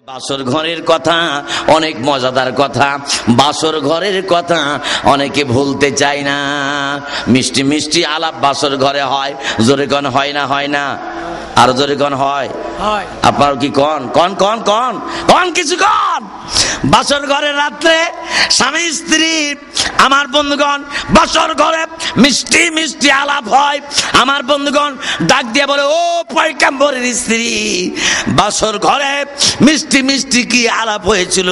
বাসর ঘরের কথা অনেক মজাদার কথা। বাসর ঘরের কথা অনেকে ভুলতে চায় না। মিষ্টি মিষ্টি আলাপ বাসর ঘরে হয়। জোরে কন হয় না? হয় না? আর জোরে কন হয়? আপনার কি কন কন কন কন কন কিছু কন। বাসর ঘরে রাত্রে স্বামী স্ত্রী আমার বন্ধুগণ বাসর ঘরে মিষ্টি মিষ্টি আলাপ হয়। আমার বন্ধুগণ ডাক দিয়ে বলে, ও পয়গম্বরের স্ত্রী, বাসর ঘরে মিষ্টি মিষ্টি কি আলাপ হয়েছিল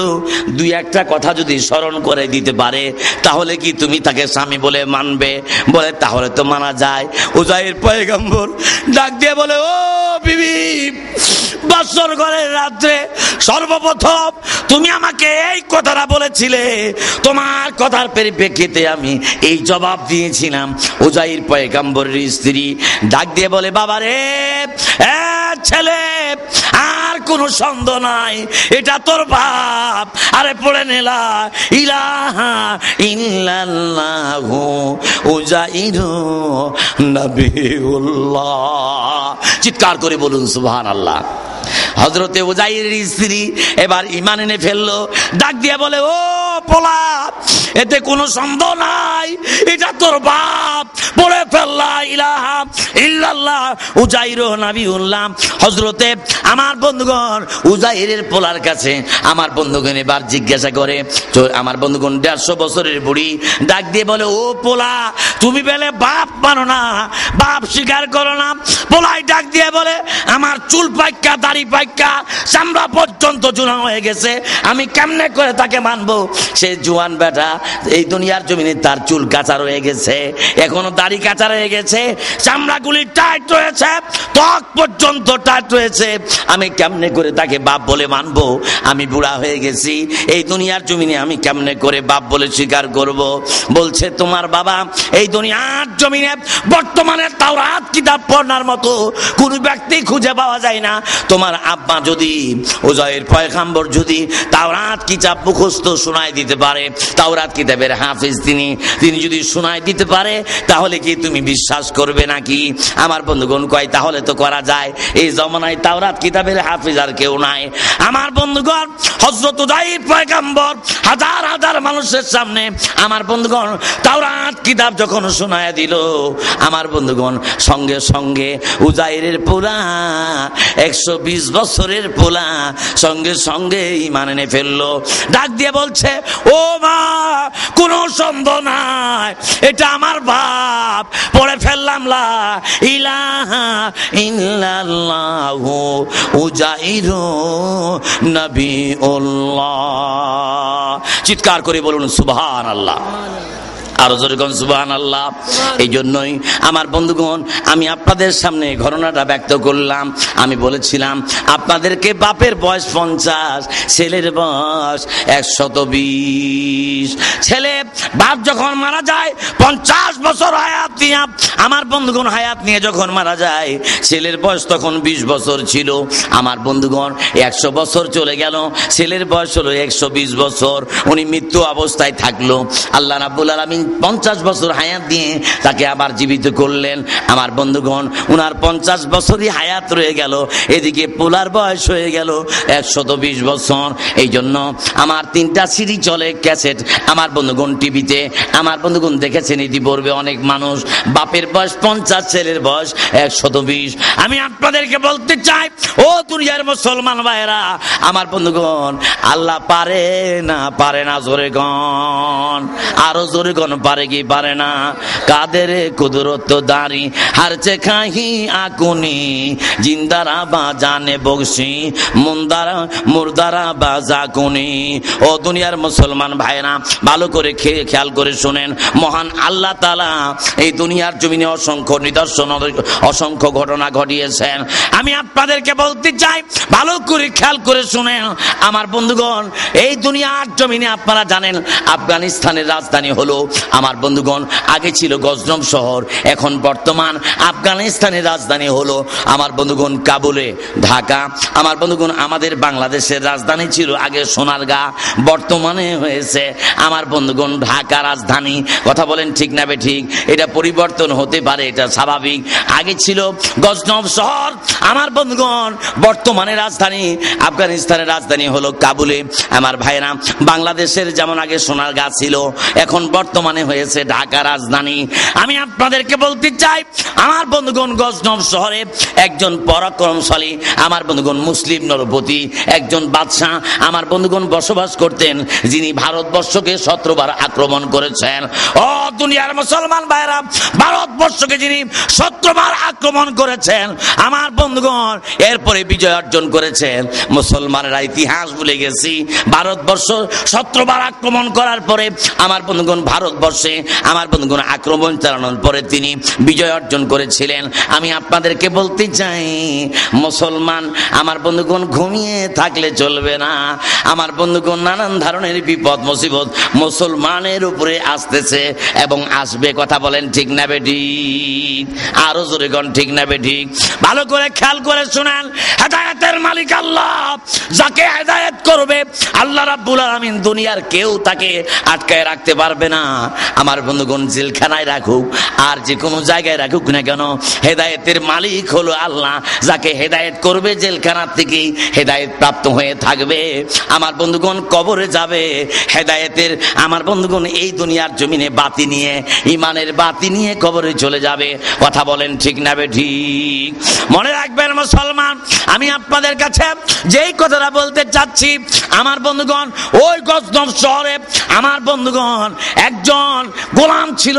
দুই একটা কথা যদি স্মরণ করে দিতে পারে তাহলে কি তুমি তাকে স্বামী বলে মানবে? বলে তাহলে তো মানা যায়। উজাইর পয়গম্বর ডাক দিয়ে বলে, ও বিবি, বাসর ঘরের রাত্রে সর্বপ্রথম তুমি আমাকে এই কথাটা বলেছিলে, তোমার কথার পরিপ্রেক্ষিতে আমি এই জবাব দিয়েছিলাম। উজাইর পয়গম্বরের স্ত্রী ডাক দিয়ে বলে, বাবা রে, ছেলে, আর কোনো সন্দেহ নাই, এটা তোর বাপ। আরে পড়ে নেলা ইলাহা ইল্লাল্লাহু উজাইরু নবিউল্লাহ। চিৎকার করে বলুন সুবহানাল্লাহ। হযরতে উজাইরের স্ত্রী এবার ঈমান এনে ফেললো। ডাক দিয়ে বলে, ও পোলা, এতে কোনো সন্দেহ নাই, এটা তোর বাপ। পড়ে ফেললা ইলাহা ইল্লাল্লাহ উজাইরু নবিউল্লাহ। হযরতে আমার বন্ধুগণ উজাইরের পোলার কাছে আমার বন্ধুগণ এবার জিজ্ঞাসা করে, আমার বন্ধুগণ 150 বছরের বুড়ি ডাক দিয়ে বলে, ও পোলা, তুমি বলে বাপ মানো না, বাপ স্বীকার করো না। পোলাই ডাক দিয়ে বলে, আমার চুল পাইকা, দাড়ি পাইকা, চামড়া পর্যন্ত জোড়া হয়ে গেছে, আমি কেমনে করে তাকে মানবো? সে জোয়ান বেটা, এই দুনিয়ার জমিনে তার চুল কাঁচা রয়ে গেছে, এখনো দাড়ি কাঁচা রয়ে গেছে, চামড়াগুলি টাইট রয়েছে, ত্বক পর্যন্ত টাইট রয়েছে, আমি কেমনে করে তাকে বাপ বলে মানবো? আমি বুড়া হয়ে গেছি, এই দুনিয়ার জমিনে আমি কেমনে করে বাপ বলে স্বীকার করব? বলছে, তোমার বাবা এই দুনিয়ার জমিনে বর্তমানে তাওরাত কিতাব পড়ার মতো কোন ব্যক্তি খুঁজে পাওয়া যায় না। তোমার আব্বা যদি, উজাইর পয়গম্বর যদি তাওরাত কিতাব মুখস্থ শোনায় দিতে পারে, তাওরাত কিতাবের হাফেজ তিনি যদি শোনায় দিতে পারে, তাহলে কি তুমি বিশ্বাস করবে নাকি? আমার বন্ধুগণ কয়, তাহলে তো করা যায়, এই জমানায় তাওরাত কিতাবের হাফেজ আর কেউ নাই। আমার বন্ধুগণ হযরত উজাইর পয়গম্বর হাজার হাজার মানুষের সামনে আমার বন্ধুগণ তাওরাত কিতাব যখন শোনায় দিল, আমার বন্ধুগণ সঙ্গে সঙ্গে উজাইরের পোলা, 120 বছরের পোলা, সঙ্গে সঙ্গে ঈমান এনে ফেললো। ডাক দিয়ে বলছে, ও মা, কোনো সন্দেহ নাই, এটা আমার বাপ। পড়ে ফেললাম লা ইলাহা ইল্লাল্লাহু উজাইরু নবিউল্লাহ। চিৎকার করে বলুন সুবহানাল্লাহ। আরো জোরে কোন সুবহানাল্লাহ। এই জন্যই আমার বন্ধুগণ আমি আপনাদের সামনে ঘটনাটা ব্যক্ত করলাম। আমি বলেছিলাম আপনাদেরকে বাপের বয়স 50, ছেলের বয়স 120। ছেলে বাপ যখন মারা যায় 50 বছর হায়াত নিয়ে, আমার বন্ধুগণ হায়াত নিয়ে যখন মারা যায়, ছেলের বয়স তখন 20 বছর ছিল। আমার বন্ধুগণ 100 বছর চলে গেল, ছেলের বয়স হলো 120 বছর। উনি মৃত্যু অবস্থায় থাকলো। আল্লাহ রাব্বুল আলামিন 50 বছর হায়াত দিয়ে তাকে আবার জীবিত করলেন। আমার বন্ধুগণ উনার 50 বছরই হায়াত রয়ে গেল, এদিকে পোলার বয়স হয়ে গেল 120 বছর। এই জন্য আমার 3টা সিডি চলে, ক্যাসেট, আমার বন্ধুগণ টিভিতে। আমার বন্ধুগণ দেখেছেন ইতিপূর্বে অনেক মানুষ, বাপের বয়স 50, ছেলের বয়স 120। আমি আপনাদেরকে বলতে চাই, ও দুনিয়ার মুসলমান ভাইরা, আমার বন্ধুগণ আল্লাহ পারে না, পারে না, জোরে গণ, আরো জোরে গণ, পারে কি পারে না? কাদের কুদরত দারি হারচে খাহি আকুনি, জিন্দারা বাজানে বকশি, মুর্দারা বাজাকুনি। ও দুনিয়ার মুসলমান ভাইরা, ভালো করে খেয়াল করে শুনেন, মহান আল্লাহ তাআলা এই দুনিয়ার জমিনে অসংখ্য নিদর্শন, অসংখ্য ঘটনা ঘটিয়েছেন। আমি আপনাদেরকে বলতে চাই, ভালো করে খেয়াল করে শুনেন আমার বন্ধুগণ। এই দুনিয়ার জমিনে আপনারা জানেন আফগানিস্তানের রাজধানী হলো, আমার বন্ধুগণ আগে ছিল গজনম শহর, এখন বর্তমান আফগানিস্তানের রাজধানী হলো আমার বন্ধুগণ কাবুলে, ঢাকা। আমার বন্ধুগণ আমাদের বাংলাদেশের রাজধানী ছিল আগে সোনারগাঁ, বর্তমানে হয়েছে আমার বন্ধুগণ ঢাকা রাজধানী। কথা বলেন ঠিক না বে ঠিক? এটা পরিবর্তন হতে পারে, এটা স্বাভাবিক। আগে ছিল গজনব শহর আমার বন্ধুগণ, বর্তমানে রাজধানী আফগানিস্তানের রাজধানী হলো কাবুলে। আমার ভাইরা, বাংলাদেশের যেমন আগে সোনারগাঁ ছিল, এখন বর্তমানে হয়েছে ঢাকা রাজধানী। আমি আপনাদেরকে বলতে চাই আমার বন্ধুগণ, গজনব শহরে একজন পরাক্রমশালী আমার বন্ধুগণ মুসলিম নরপতি, একজন বাদশাহ আমার বন্ধুগণ বসবাস করতেন, যিনি ভারতবর্ষকে 17 বার আক্রমণ করেছেন। ও দুনিয়ার মুসলমান ভাইরা, ভারতবর্ষকে যিনি 17 বার আক্রমণ করেছেন আমার বন্ধুগণ, এরপরে বিজয় অর্জন করেছেন। মুসলমানেরা ইতিহাস ভুলে গেছি। ভারতবর্ষ 17 বার আক্রমণ করার পরে আমার বন্ধুগণ ভারতবর্ষে আমার বন্ধুগণ আক্রমণ চালানোর পরে তিনি বিজয় অর্জন করেছিলেন। আমি আপনাদেরকে বলতে চাই, মুসলমান আমার বন্ধুগণ ঘুমিয়ে থাকলে চলবে না। আমার বন্ধুগণ নানান ধরনের বিপদ মুসিবত মুসলমানের উপরে আসতেছে এবং আসবে। কথা বলেন ঠিক না বেঠিক? আরো জোরে কোন ঠিক না বেঠিক? ভালো করে খেয়াল করে শুনেন, হেদায়েতের মালিক আল্লাহ, যাকে হেদায়েত করবে আল্লাহ রাব্বুল আলামিন, দুনিয়ার কেউ তাকে আটকায় রাখতে পারবে না। আমার বন্ধুগণ জেলখানায় রাখুক আর যে কোনো জায়গায় রাখুক না কেন, হেদায়েতের মালিক হলো আল্লাহ। যাকে হেদায়েত করবে জেলখানার থেকে হেদায়েত প্রাপ্ত হয়ে থাকবে। আমার বন্ধুগণ কবরে যাবে হেদায়েতের আমার বন্ধুগণ এই দুনিয়ার জমিনে বাতি নিয়ে, ইমানের বাতি নিয়ে কবরে চলে যাবে। কথা বলেন ঠিক না বেঠিক? মনে রাখবেন মুসলমান, আমি আপনাদের কাছে যেই কথাটা বলতে চাচ্ছি আমার বন্ধুগণ, ওই গজনব শহরে আমার বন্ধুগণ একজন গোলাম ছিল,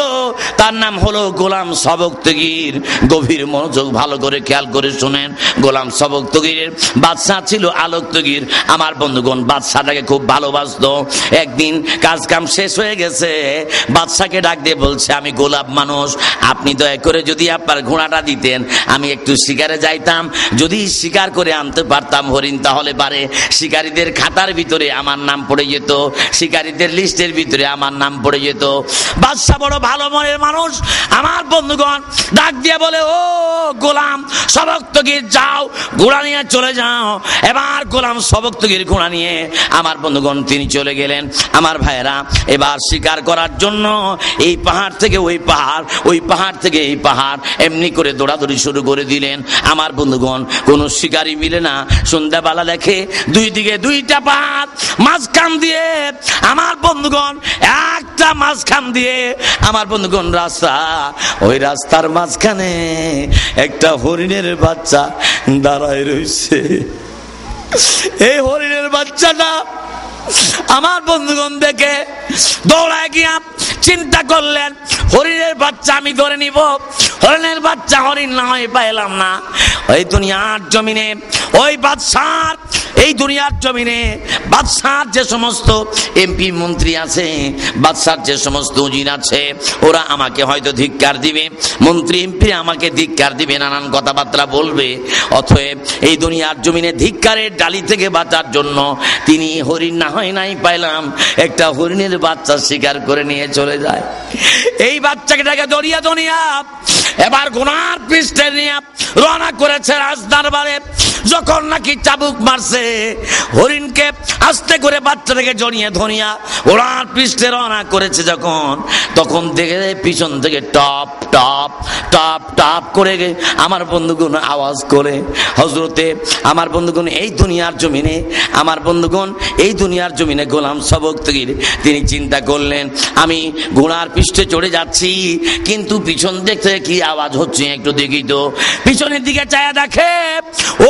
তার নাম হলো গোলাম সবকতগীর। গভীর মনোযোগ ভালো করে খেয়াল করে শুনেন। গোলাম সবকতগীরের বাদশা ছিল আলোকতগীর। আমার বন্ধুগণ বাদশাটাকে খুব ভালোবাসতো। একদিন কাজ কাম শেষ হয়ে গেছে, বাদশাকে ডাক দিয়ে বলছে, আমি গোলাপ মানুষ, আপনি দয়া করে যদি আপনার ঘোড়াটা দিতেন আমি একটু শিকারে যাইতাম, যদি শিকার করে আনতে পারতাম হরিণ, তাহলে পারে শিকারীদের খাতার ভিতরে আমার নাম পড়ে যেত, শিকারীদের লিস্টের ভিতরে আমার নাম পড়ে যেত। বাদশা বড় ভালো মনের মানুষ। আমার বন্ধুগণ ডাক দিয়ে বলে, ও গোলাম সবকতগীর, যাও ঘোড়া নিয়ে চলে যাও। এবার গোলাম সবকতগীর ঘোড়া নিয়ে আমার বন্ধুগণ তিনি চলে গেলেন। আমার ভাইয়েরা, এবার শিকার করার জন্য এই পাহাড় থেকে ওই পাহাড়, ওই পাহাড় থেকে এই পাহাড়, এমনি করে দৌড়াদৌড়ি শুরু করে দিলেন। আমার বন্ধুগণ কোনো শিকারি মিলে না। সন্ধ্যাবেলা দেখে দুই দিকে দুইটা পাহাড়, মাঝখান দিয়ে আমার বন্ধুগণ একটা মাঝখান দিয়ে আমার বন্ধুগণ রাস্তা, ওই রাস্তার মাঝখানে একটা হরিণের বাচ্চা দাঁড়ায় রয়েছে। এই হরিণের বাচ্চাটা আমার বন্ধুগণ দেখে দৌড়ায় গিয়া চিন্তা করলেন, হরিণের বাচ্চা আমি ধরে নিব। হরিণের বাচ্চা হরিণ না হয় পাইলাম না। ওই দুনিয়ার জমিনে ওই বাদশার, এই দুনিয়ার জমিনে বাদশার যে সমস্ত এমপি মন্ত্রী আছে, বাদশার যে সমস্ত উজির আছে, ওরা আমাকে হয়তো ধিক্কার দিবে, মন্ত্রী এমপি আমাকে ধিক্কার দিবে, নানান কথাবার্তা বলবে। অতএব এই দুনিয়ার জমিনে ধিক্কারের ডালি থেকে বাঁচার জন্য তিনি হরিণ না হয় নাই পাইলাম একটা হরিণের বাচ্চা শিকার করে নিয়ে চলে যায়। এই বাচ্চাটাকে দরিয়া দনিয়া এবার গুনার পৃষ্ঠে নিয়ে রওনা করেছে রাজদরবারে। যখন নাকি চাবুক মারছে হরিণকে, আস্তে করে বাচ্চাটাকে জড়িয়ে ধরিয়া ওড়ার পৃষ্ঠে রওনা করেছে যখন, তখন দেখে পিছন থেকে টপ টপ টপ টপ করে আমার বন্ধুগণ আওয়াজ করে। হযরতে আমার বন্ধুগণ এই দুনিয়ার জমিনে, আমার বন্ধুগণ এই দুনিয়ার জমিনে গোলাম সবকতগীর তিনি চিন্তা করলেন, আমি ঘোড়ার পৃষ্ঠে চড়ে যাচ্ছি, কিন্তু পিছন দেখতে কি আওয়াজ হচ্ছে একটু দেখি তো। পিছনের দিকে চায়া দেখে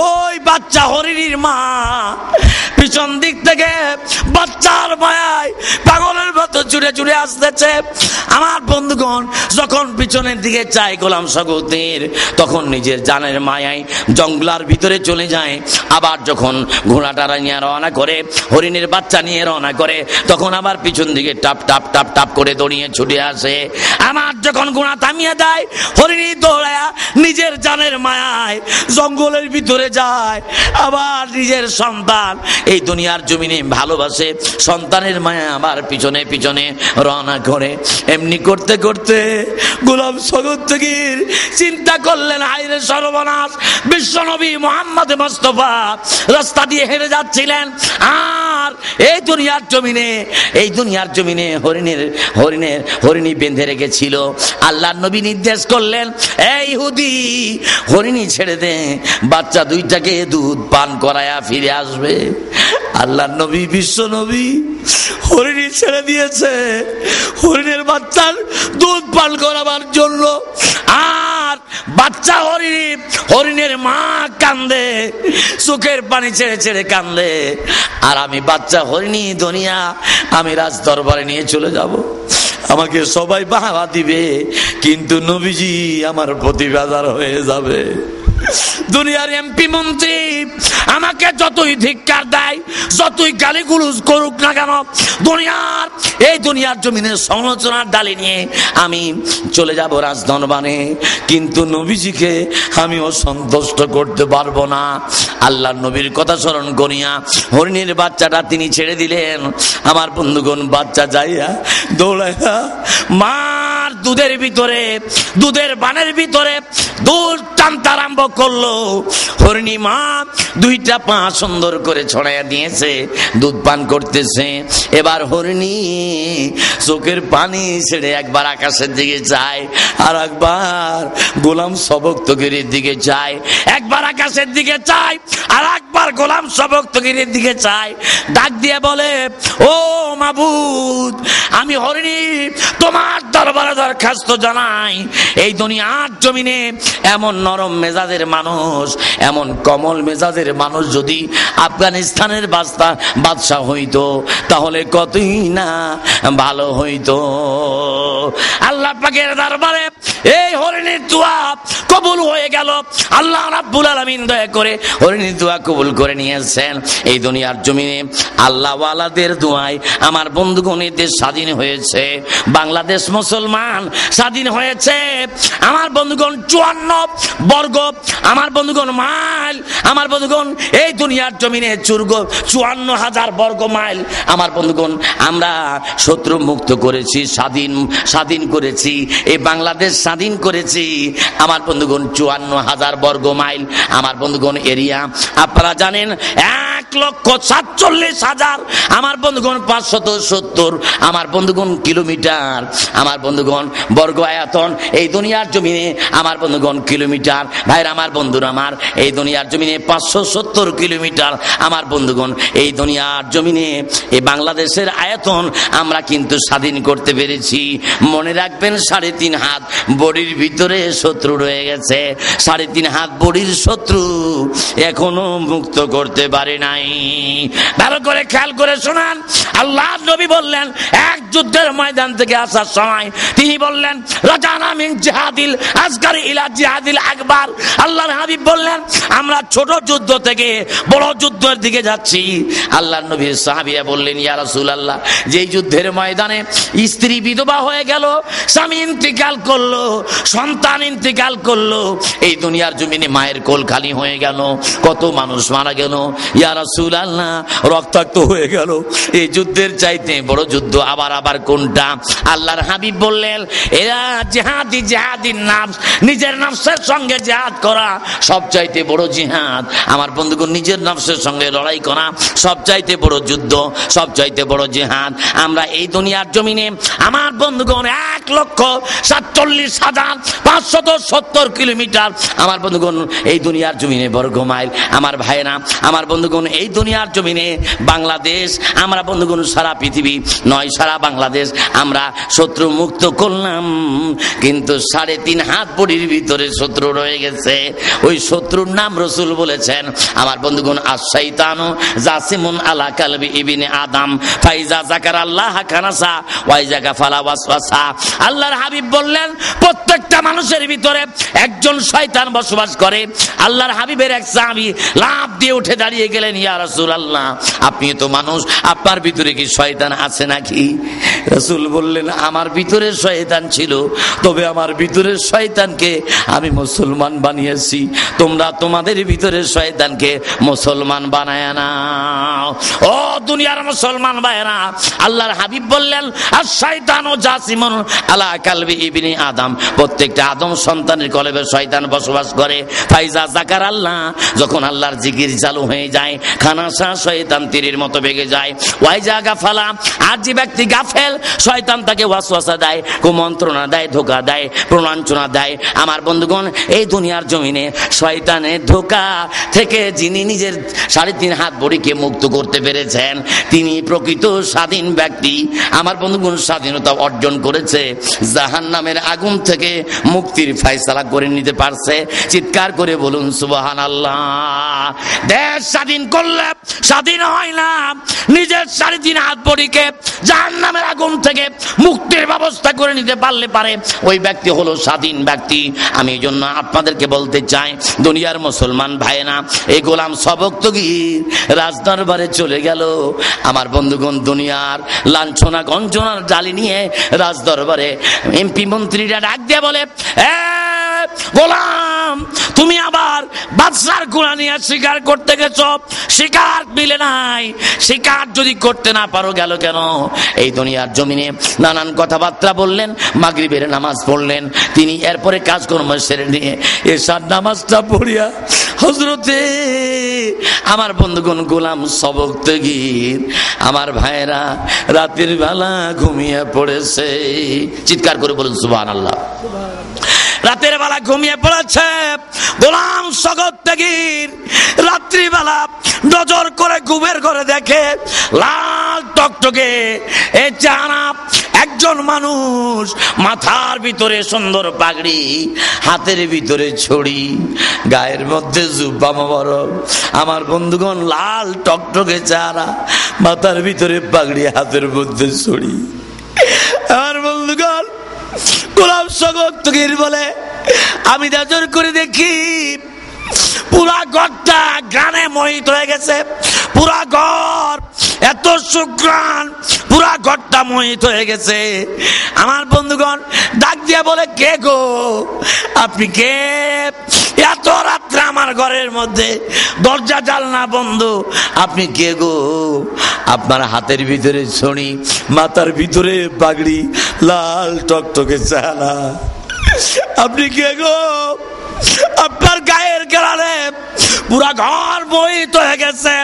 ওই বাচ্চা হরিণীর মা পিছন দিক থেকে বাচ্চার মায়ায় পাগলের মতো চুরে চুরে আসতেছে। আমার বন্ধুগণ যখন পিছনের দিকে চায় গোলাম সবকতগীর, তখন নিজের জানের মায়ায় জঙ্গলার ভিতরে চলে যায়। আবার যখন ঘোড়াটা নিয়ে রওনা করে, হরিণের বাচ্চা নিয়ে রওনা করে, তখন আবার পিছন দিকে টাপ টাপ টাপ টাপ করে দৌড়িয়ে ছুটে আসে। আমার যখন ঘোড়া থামিয়ে দেয়, হরিণী দৌড়ায় নিজের জানের মায়ায় জঙ্গলের ভিতরে যায়। আবার নিজের সন্তান এই দুনিয়ার জমিনে ভালোবাসে, সন্তানের মায়া আবার পিছনে পিছনে রওনা করে। এমনি করতে করতে গোলাম সবকতগীর চিন্তা করলেন, হায়রে সর্বনাশ, বিশ্বনবী মুহাম্মদ মুস্তাফা রাস্তা দিয়ে হেঁটে যাচ্ছিলেন, আর আর এই দুনিয়ার জমিনে হরিণী বেঁধে রেখেছিল। আল্লাহর নবী নির্দেশ করলেন, এই ইহুদি হরিণী ছেড়ে দে, বাচ্চা দুইটাকে দুধ পান করায়া ফিরে আসবে। আল্লাহর নবী, বিশ্ব নবী হরিণী ছেড়ে দিয়েছে হরিণের বাচ্চার দুধ পান করাবার জন্য। আর বাচ্চা হরিণের মা কান্দে, চোখের পানি ছেড়ে ছেড়ে কান্দে। আর আমি বাচ্চা হরিণী দুনিয়া আমি রাজ দরবারে নিয়ে চলে যাব, আমাকে সবাই বাহবা দিবে, কিন্তু নবীজি আমার প্রতিবাদার হয়ে যাবে। দুনিয়ার এমপি মন্ত্রী আমাকে যতই ধিক্কার দেয়, যতই গালিগুলোজ করুক না কেন, দুনিয়ার জমিনের সমালোচনার ডালি নিয়ে আমি চলে যাব রাজদরবারে, কিন্তু নবীজিকে আমিও সন্তুষ্ট করতে পারবো না। আল্লাহর নবীর কথা স্মরণ করিয়া হরিণের বাচ্চাটা তিনি ছেড়ে দিলেন। আমার বন্ধুগণ, বাচ্চা যাইয়া দৌড়াইয়া মার দুধের বানের ভিতরে দুধ টানতে আরম্ভ করলো। হরিণী মা দুইটা পা সুন্দর করে ছড়াইয়া দিয়েছে, দুধ পান করতেছে। এবার হরিণী চোখের পানি ছেড়ে একবার আকাশের দিকে যায়, আর একবার গোলাম সবক্তগিরির দিকে যায়। একবার আকাশের দিকে চায়, আর একবার গোলাম সবক্তগিরির দিকে চায়। ডাক দিয়ে বলে, ও মাবুদ, আমি হরিণী তোমার দরবারে দরখাস্ত জানাই, এই দুনিয়ার জমিনে এমন নরম মেজাজের মানুষ, এমন কমল মেজাজের মানুষ যদি আফগানিস্তানের বাদশা হইতো তাহলে কতই না ভালো হইতো। আল্লাহ পাকের দরবারে এই হরিণীর দোয়া কবুল হয়ে গেল। আল্লাহ রাব্বুল আলামিন দয়া করে হরিণীর দোয়া কবুল করে নিয়েছেন। এই দুনিয়ার জমিনে আল্লাহ ওয়ালাদের দোয়ায় আমার বন্ধুগণ দেশ স্বাধীন হয়েছে, বাংলাদেশ মুসলমান স্বাধীন হয়েছে। আমার বন্ধুগণ 54 বর্গ, আমার বন্ধুগণ মাইল, আমার বন্ধুগণ এই দুনিয়ার জমিনে 54,000 বর্গ মাইল আমার বন্ধুগণ আমরা শত্রু মুক্ত করেছি, স্বাধীন করেছি, এই বাংলাদেশ স্বাধীন করেছি। আমার বন্ধুগণ 54,000 বর্গ মাইল আমার বন্ধুগণ এরিয়া। আপনারা জানেন 1,47,000 আমার বন্ধুগণ 570 আমার বন্ধুগণ কিলোমিটার, আমার বন্ধুগণ বর্গ আয়তন এই দুনিয়ার জমিনে আমার বন্ধুগণ কিলোমিটার। ভাইরা আমার, বন্ধুরা আমার, এই দুনিয়ার জমিনে 570 কিলোমিটার আমার বন্ধুগণ এই দুনিয়ার জমিনে এই বাংলাদেশের আয়তন আমরা কিন্তু স্বাধীন করতে পেরেছি। মনে রাখবেন, 3.5 হাত বডির ভিতরে শত্রু রয়ে গেছে, 3.5 হাত বডির শত্রু এখনো মুক্ত করতে পারে নাই। ভালো করে খেয়াল করে শোনান, আল্লাহর নবী বললেন এক যুদ্ধের ময়দান থেকে আসার সময় তিনি বললেন, রাজানা মিন জিহাদিল আসগার ইলা জিহাদিল আকবার। আল্লাহর হাবিব বললেন, আমরা ছোট যুদ্ধ থেকে বড় যুদ্ধের দিকে যাচ্ছি। আল্লাহর নবীর সাহাবীরা বললেন, ইয়া রাসূলুল্লাহ, যেই যুদ্ধের ময়দানে স্ত্রী বিধবা হয়ে গেল, স্বামী ইন্তিকাল করলো, সন্তান ইন্তিকাল করলো, এই দুনিয়ার জমিনে মায়ের কোল খালি হয়ে গেল, কত মানুষ মারা গেল, ইয়া রাসূলুল্লাহ, রক্তাক্ত হয়ে গেল, এই যুদ্ধের চাইতে বড় যুদ্ধ আবার কোনটা? আল্লাহর হাবিব বললেন, এরা জিহাদিন নাফস, নিজের নফসের সঙ্গে জিহাদ করা সবচাইতে বড় জিহাদ। আমার বন্ধুগণ, নিজের নফসের সঙ্গে লড়াই করা সবচাইতে বড় যুদ্ধ, সবচাইতে বড় জিহাদ। আমরা এই দুনিয়ার জমিনে আমার বন্ধুগণ 1,47,570 কিলোমিটার আমার বন্ধুগণ এই দুনিয়ার জমিনে বর্গ মাইল। আমার ভাইরা, আমার বন্ধুগণ, এই দুনিয়ার জমিনে বাংলাদেশ আমরা বন্ধুগণ সারা পৃথিবী নয়, সারা বাংলাদেশ আমরা শত্রু মুক্ত করলাম, কিন্তু 3.5 হাত বডির ভিতরে শত্রু রয়ে গেছে। ওই শত্রুর নাম রাসূল বলেছেন, আমার বন্ধুগণ, আশ-শাইতানু জাসিমুন আলা কালবি ইবনে আদম ফাইজা যাকারাল্লাহ কানাসা ওয়াইজা গাফালা ওয়াসওয়াসা। আল্লাহর হাবিব বললেন, প্রত্যেকটা মানুষের ভিতরে একজন শয়তান বসবাস করে। আল্লাহর হাবিবের এক সাহাবী লাফ দিয়ে উঠে দাঁড়িয়ে গেলেন, ইয়া রাসূলুল্লাহ, আপনি তো মানুষ, আপনার ভিতরে কি শয়তান আছে নাকি? রাসূল বললেন, আমার ভিতরে শয়তান ছিল, তবে আমার ভিতরে শয়তানকে আমি মুসলমান বানিয়েছি, তোমরা তোমাদের ভিতরে শয়তানকে মুসলমান বানায় নাও। ও দুনিয়ার মুসলমান ভাইরা, আল্লাহর হাবিব বললেন, আর শয়তানও জাসিমুন আলা কালবি ইবনে আদম, প্রত্যেকটা আদম সন্তানের কলবে শয়তান বসবাস করে। ফাইজা যাকার আল্লাহ, যখন আল্লাহর জিকির চালু হয়ে যায়, খানাসা শয়তান তীরের মতো বেগে যায়। ওয়াইজা গাফালা, আর যে ব্যক্তি গাফেল, শয়তান তাকে ওয়াসওয়াসা দেয়, কুমন্ত্রণা দেয়, ধোঁকা দেয়, প্রণাঞ্চনা দেয়। আমার বন্ধুগণ, এই দুনিয়ার জমিনে শয়তানের ধোঁকা থেকে যিনি নিজের 3.5 হাত বড়িকে মুক্ত করতে পেরেছেন, তিনি প্রকৃত স্বাধীন ব্যক্তি। আমার বন্ধুগণ, স্বাধীনতা অর্জন করেছে, জাহান্নামের আগুন থেকে মুক্তির ফয়সালা করে নিতে পারছে। চিৎকার করে বলুন সুবহানাল্লাহ। দেশ স্বাধীন করলে স্বাধীন হয় না, নিজের 3.5 হাত বড়িকে জাহান্নামের আগুন থেকে মুক্তির ব্যবস্থা করে নিতে পারলে পারে, ওই ব্যক্তি হলো স্বাধীন ব্যক্তি। আমি এই জন্য আপনাদেরকে বলতে চাই, দুনিয়ার মুসলমান ভাইয়েরা, এই গোলাম সবক্তগীর রাজদরবারে চলে গেল। আমার বন্ধুগণ, দুনিয়ার লাঞ্ছনা গঞ্জনার জালি নিয়ে রাজদরবারে এমপি মন্ত্রীরা ডাক দিয়ে বলে, গোলাম, তুমি আবার বাদশার গুনাহ নিয়ে স্বীকার করতে গেছো, স্বীকার মিলে নাই। স্বীকার যদি করতে না পারো, গেল কেন? এই দুনিয়ার জমিনে নানান কথাবার্তা বললেন, মাগরিবের নামাজ পড়লেন তিনি, এরপরে কাজকর্ম সেরে নিয়ে এশার নামাজটা পড়িয়া হযরতে আমার বন্ধুগণ গোলাম সবক্তগীর আমার ভাইরা রাতের বেলা ঘুমিয়ে পড়েছে। চিৎকার করে বলুন সুবহানাল্লাহ। রাতের বেলা ঘুমিয়ে পড়েছে গোলাম সবক্তগীর। রাত্রিবেলা নজর করে ঘুমের ঘরে দেখে লাল টকটকে এই চেহারা একজন মানুষ, মাথার ভিতরে সুন্দর পাগড়ি, হাতের ভিতরে ছড়ি, গায়ের মধ্যে জুব্বা মোবারক। আমার বন্ধুগণ, লাল টকটকে চেহারা, মাথার ভিতরে পাগড়ি, হাতের মধ্যে ছড়ি। আমার বন্ধুগণ, গোলাম সবক্তগীর বলে, আমি নজর করে দেখি পুরা ঘরটা গানে মোহিত হয়ে গেছে। পুরা ঘর এত সুঘ্রাণ, পুরা ঘরটা মোহিত হয়ে গেছে। আমার বন্ধুগণ ডাক দিয়া বলে, কে গো, আপনি কে? এত রাত্রে আমার ঘরের মধ্যে দরজা জানলা বন্ধ, আপনি কে গো? আপনার হাতের ভিতরে ছড়ি, মাথার ভিতরে পাগড়ি, লাল টকটকে চেহারা, আপনি কে গো? আপনার গায়ের গেলারে পুরা ঘর মোহিত হয়ে গেছে।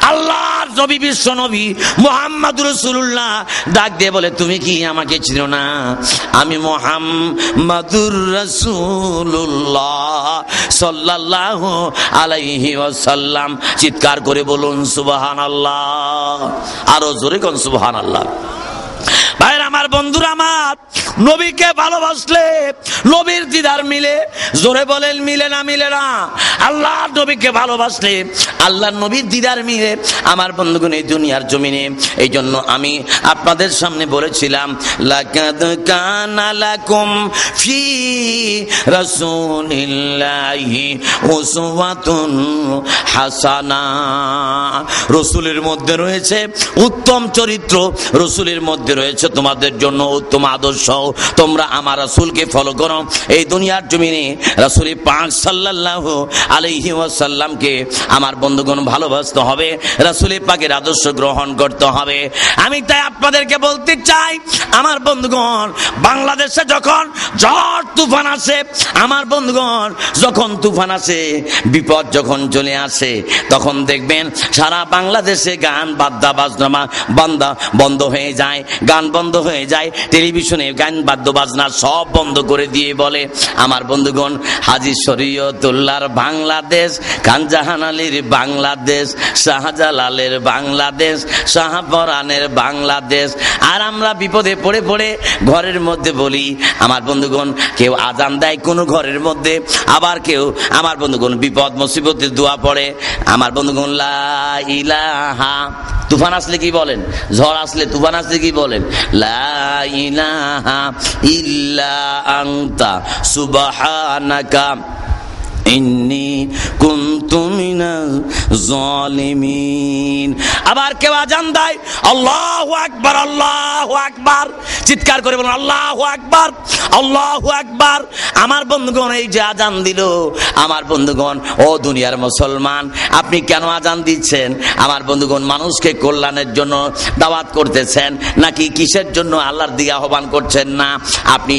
আল্লাহর নবী, বিশ্ব নবী মুহাম্মদুর রাসূলুল্লাহ ডাক দিয়ে বলে, তুমি কি আমাকে চিনো না? আমি মুহাম্মদুর রাসূলুল্লাহ সাল্লাল্লাহু আলাইহি ওয়াসাল্লাম। চিৎকার করে বলুন সুবহানাল্লাহ। আরো জোরে কোন সুবহানাল্লাহ। ভাইরা আমার, বন্ধুরা আমার, নবীকে ভালোবাসলে নবীর দিদার মিলে। জোরে বলেন, মিলে না? মিলে না। আল্লাহর নবীকে ভালোবাসলে আল্লাহর নবীর দিদার মিলে। আমার বন্ধুগণ, এই দুনিয়ার জমিনে, এই জন্য আমি আপনাদের সামনে বলেছিলাম, লাকাদ কানা লাকুম ফি রাসূলিল্লাহি উসওয়াতুন হাসানা। রাসূলের মধ্যে রয়েছে উত্তম চরিত্র, রাসূলের মধ্যে রয়েছে তোমাদের জন্য উত্তম আদর্শ। তোমরা আমার রাসূলকে ফলো করো। এই দুনিয়ার জমিনে রাসূল পাক সাল্লাল্লাহু আলাইহি ওয়াসাল্লামকে আমার বন্ধুগণ ভালোবাসতে হবে, রাসূল পাকের আদর্শ গ্রহণ করতে হবে। আমি তাই আপনাদেরকে বলতে চাই, আমার বন্ধুগণ, বাংলাদেশে যখন ঝড় তুফান আসে, আমার বন্ধুগণ, যখন তুফান আসে, বিপদ যখন চলে আসে, তখন দেখবেন সারা বাংলাদেশে গান বাদ্যা বাজনা বন্ধ হয়ে যায়, গান বন্ধ হয়ে যায়, টেলিভিশনে গান বাদ্য বাজনা সব বন্ধ করে দিয়ে বলে, আমার বন্ধুগণ, হাজী শরীয়তুল্লাহর বাংলাদেশ, খানজাহান আলীর বাংলাদেশ, শাহজালালের বাংলাদেশ, শাহপরানের বাংলাদেশ। আর আমরা বিপদে পড়ে পড়ে ঘরের মধ্যে বলি, আমার বন্ধুগণ, কেউ আজান দেয় কোনো ঘরের মধ্যে, আবার কেউ আমার বন্ধুগণ বিপদ মুসিবতের দোয়া পড়ে। আমার বন্ধুগণ, লা ইলাহা, তুফান আসলে কি বলেন? ঝড় আসলে, তুফান আসলে কি বলেন? লা ইলাহা ইল্লা আনতা সুবহানাকা ইন্নী কুনতু মিনাজ যালিমিন। আবার কেউ আজান দেয় আল্লাহু আকবার, আল্লাহু আকবার, চিৎকার করে বলুন আল্লাহু আকবার, আল্লাহু আকবার। আমার বন্ধুগণ, এই যে আজান দিল, আমার বন্ধুগণ, ও দুনিয়ার মুসলমান, আপনি কেন আজান দিচ্ছেন? আমার বন্ধুগণ, মানুষকে কল্যাণের জন্য দাওয়াত করতেছেন নাকি কিসের জন্য আল্লাহর দিকে আহ্বান করছেন? না, আপনি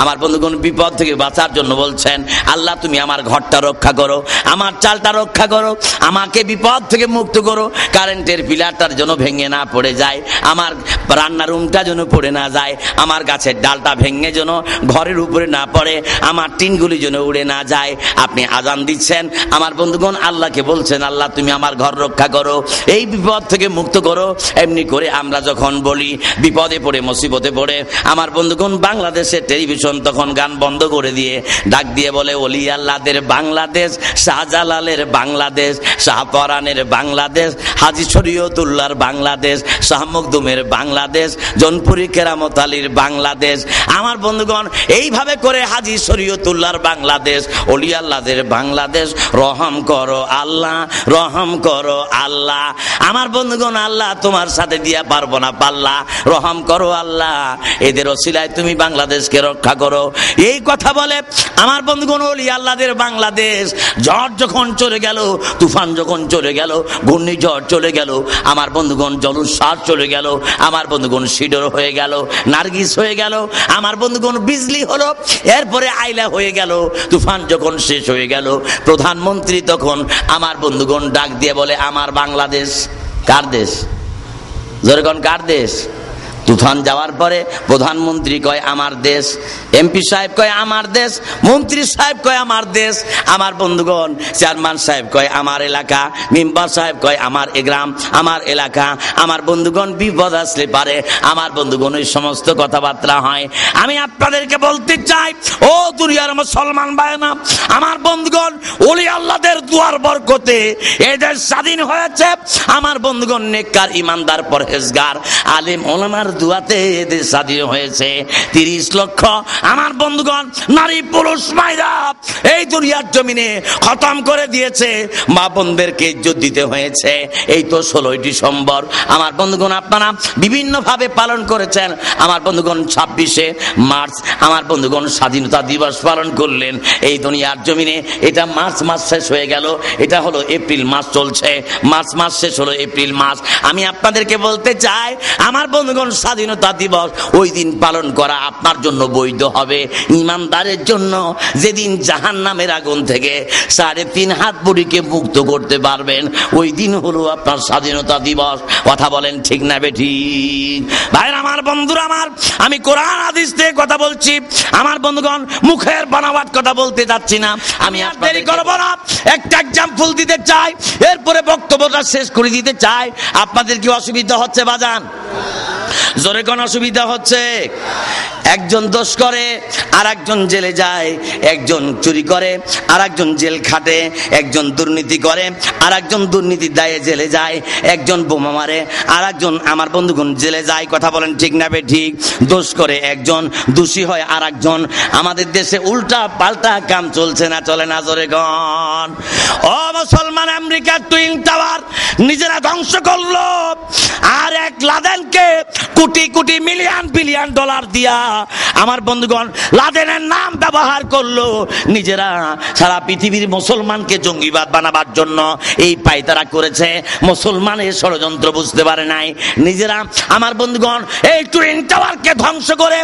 আমার বন্ধুগণ বিপদ থেকে বাঁচার জন্য বলছেন আল্লাহ তুমি আমার ঘরটা রক্ষা করো, আমার চালটা রক্ষা করো, আমাকে বিপদ থেকে মুক্ত করো, কারেন্টের পিলারটার জন্য ভেঙে না পড়ে যায়, আমার রান্নার রুমটা যেন পড়ে না যায়, আমার গাছের ডালটা ভেঙে যেন ঘরের উপরে না পড়ে, আমার টিনগুলি যেন উড়ে না যায়। আপনি আজান দিচ্ছেন, আমার বন্ধুগণ আল্লাহকে বলছেন আল্লাহ তুমি আমার ঘর রক্ষা করো, এই বিপদ থেকে মুক্ত করো। এমনি করে আমরা যখন বলি বিপদে পড়ে মুসিবতে পড়ে, আমার বন্ধুগণ বাংলাদেশের টেলিভিশন তখন গান বন্ধ করে দিয়ে ডাক দিয়ে বলে ওলি আল্লাহদের বাংলাদেশ, শাহজালালের বাংলাদেশ, শাহপরানের বাংলাদেশ, হাজী শরীয়তুল্লাহর বাংলাদেশ, শাহ মখদুমের বাংলাদেশ, জনপুরি কেরামত আলীর বাংলাদেশ। আমার বন্ধুগণ এইভাবে করে হাজী শরীয়তুল্লাহর বাংলাদেশ, ওলি আল্লাহদের বাংলাদেশ, রহম করো আল্লাহ, রহম করো আল্লাহ। আমার বন্ধুগণ আল্লাহ তোমার সাথে দিয়া পারবো না পাল্লা, রহম করো আল্লাহ, এদের ওসিলায় তুমি বাংলাদেশকে রক্ষা করো। এই কথা বলে আমার বন্ধুগণ ওলি আল্লাহদের বাংলাদেশ। ঝড় যখন চলে গেল, তুফান যখন চলে গেল, ঘূর্ণিঝড় চলে গেল, আমার বন্ধুগণ জলোচ্ছ্বাস চলে গেল, আমার বন্ধুগণ সিডর হয়ে গেল, নার্গিস হয়ে গেল, আমার বন্ধুগণ বিজলি হলো, এরপরে আইলা হয়ে গেল। তুফান যখন শেষ হয়ে গেল, প্রধানমন্ত্রী তখন আমার বন্ধুগণ ডাক দিয়ে বলে আমার বাংলাদেশ কার দেশ? জোরে কোন কার দেশ? তুফান যাওয়ার পরে প্রধানমন্ত্রী কয় আমার দেশ, এমপি সাহেব কয় আমার দেশ, মন্ত্রী সাহেব কয় আমার দেশ, আমার বন্ধুগণ চেয়ারম্যান সাহেব কয় আমার এলাকা, মেম্বার সাহেব কয় আমার গ্রাম, আমার এলাকা। আমার বন্ধুগণ বিপদ আসলে পারে আমার বন্ধুগণ এই সমস্ত কথাবার্তা হয়। আমি আপনাদেরকে বলতে চাই ও দুনিয়ার মুসলমান ভাইরা, আমার বন্ধুগণ ওলি আল্লাহদের দুয়ার বরকতে এদের স্বাধীন হয়েছে। আমার বন্ধুগণ নেককার ইমানদার পরহেজগার আলেম ওলামার দুয়াতে এদের স্বাধীন হয়েছে। 30 লক্ষ আমার বন্ধুগণ নারী পুরুষ মায়েরা এই দুনিয়ার জমিনে খতম করে দিয়েছে, মা বোনদেরকে ইজ্জত দিতে হয়েছে। এই তো 16 ডিসেম্বর আমার বন্ধুগণ আপনারা বিভিন্ন ভাবে পালন করেছেন। আমার বন্ধুগণ 26শে মার্চ আমার বন্ধুগণ স্বাধীনতা দিবস পালন করলেন এই দুনিয়ার জমিনে। এটা মার্চ মাস শেষ হয়ে গেল, এটা হলো এপ্রিল মাস চলছে, মার্চ মাস শেষ হলো এপ্রিল মাস। আমি আপনাদেরকে বলতে চাই আমার বন্ধুগণ স্বাধীনতা দিবস ওই দিন পালন করা আপনার জন্য বৈধ হবে, ইমানদারের জন্য যেদিন জাহান্নামের আগুন থেকে 3.5 হাত বুড়িকে মুক্ত করতে পারবেন ওই দিন হলো আপনার স্বাধীনতা দিবস। কথা বলেন ঠিক না বেঠিক? ভাইরা আমার, বন্ধুরা আমার, আমি কোরআন হাদিস থেকে কথা বলছি। আমার বন্ধুগণ মুখের বানাওয়াট কথা বলতে যাচ্ছি না, আমি আর দেরি করব না, একটা এক্সাম্পল দিতে চাই, এরপরে বক্তব্যটা শেষ করে দিতে চাই। আপনাদের কি অসুবিধা হচ্ছে বাজান? জোরে কোন অসুবিধা হচ্ছে? একজন দোষ করে আর একজন জেলে যায়, একজন চুরি করে আর একজন জেল খাটে, একজন দুর্নীতি করে আর একজন দুর্নীতির দায়ে জেলে যায়, একজন বোমা মারে আর একজন আমার বন্ধুগণ জেলে যায়। কথা বলেন ঠিক না বেঠিক? দোষ করে একজন, দোষী হয় আর একজন। আমাদের দেশে উল্টা পাল্টা কাম চলছে না চলে না? জোরে গণ ও মুসলমান, আমেরিকার টুইন টাওয়ার নিজেরা ধ্বংস করলো আর এক লাদেনকে crore crore million billion dollar দিয়া আমার বন্ধুগণ লাদেনের নাম ব্যবহার করলো নিজেরা সারা পৃথিবীর মুসলমানকে জঙ্গিবাদ বানাবার জন্য। এই পায়তারা করেছে, মুসলমানের ষড়যন্ত্র বুঝতে পারে নাই নিজেরা। আমার বন্ধুগণ এই টুইন টাওয়ারকে ধ্বংস করে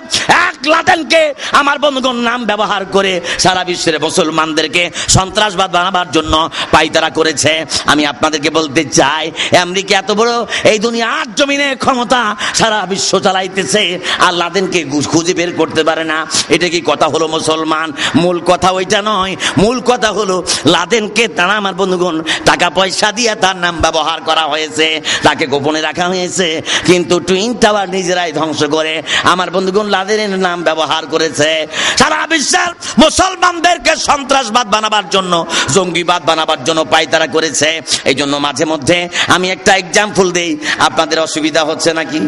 এক লাদেনকে আমার বন্ধুগণ নাম ব্যবহার করে সারা বিশ্বের মুসলমানদেরকে সন্ত্রাসবাদ বানাবার জন্য পায়তারা করেছে। আমি আপনাদেরকে বলতে চাই আমেরিকা এত বড় এই দুনিয়ার জমিনে ক্ষমতা সারা বিশ্ব চালাইতেছে আর লাদেনকে খুঁজে বের করতে পারে না। এটা কি কথা হলো মুসলমান? মূল কথা ওইটা নয়, মূল কথা হলো লাদেনকে তারা আমার বন্ধুগণ টাকা পয়সা দিয়ে তার নাম ব্যবহার করা হয়েছে, তাকে গোপনে রাখা হয়েছে, কিন্তু টুইন টাওয়ার নিজেরাই ধ্বংস করে আমার বন্ধুগণ লাদেনের নাম ব্যবহার করেছে সারা বিশ্বের মুসলমানদেরকে সন্ত্রাসবাদ বানাবার জন্য, জঙ্গিবাদ বানাবার জন্য পায়তারা করেছে। এই জন্য মাঝে মধ্যে আমি একটা এক্সাম্পল দেই। আপনাদের অসুবিধা হচ্ছে নাকি?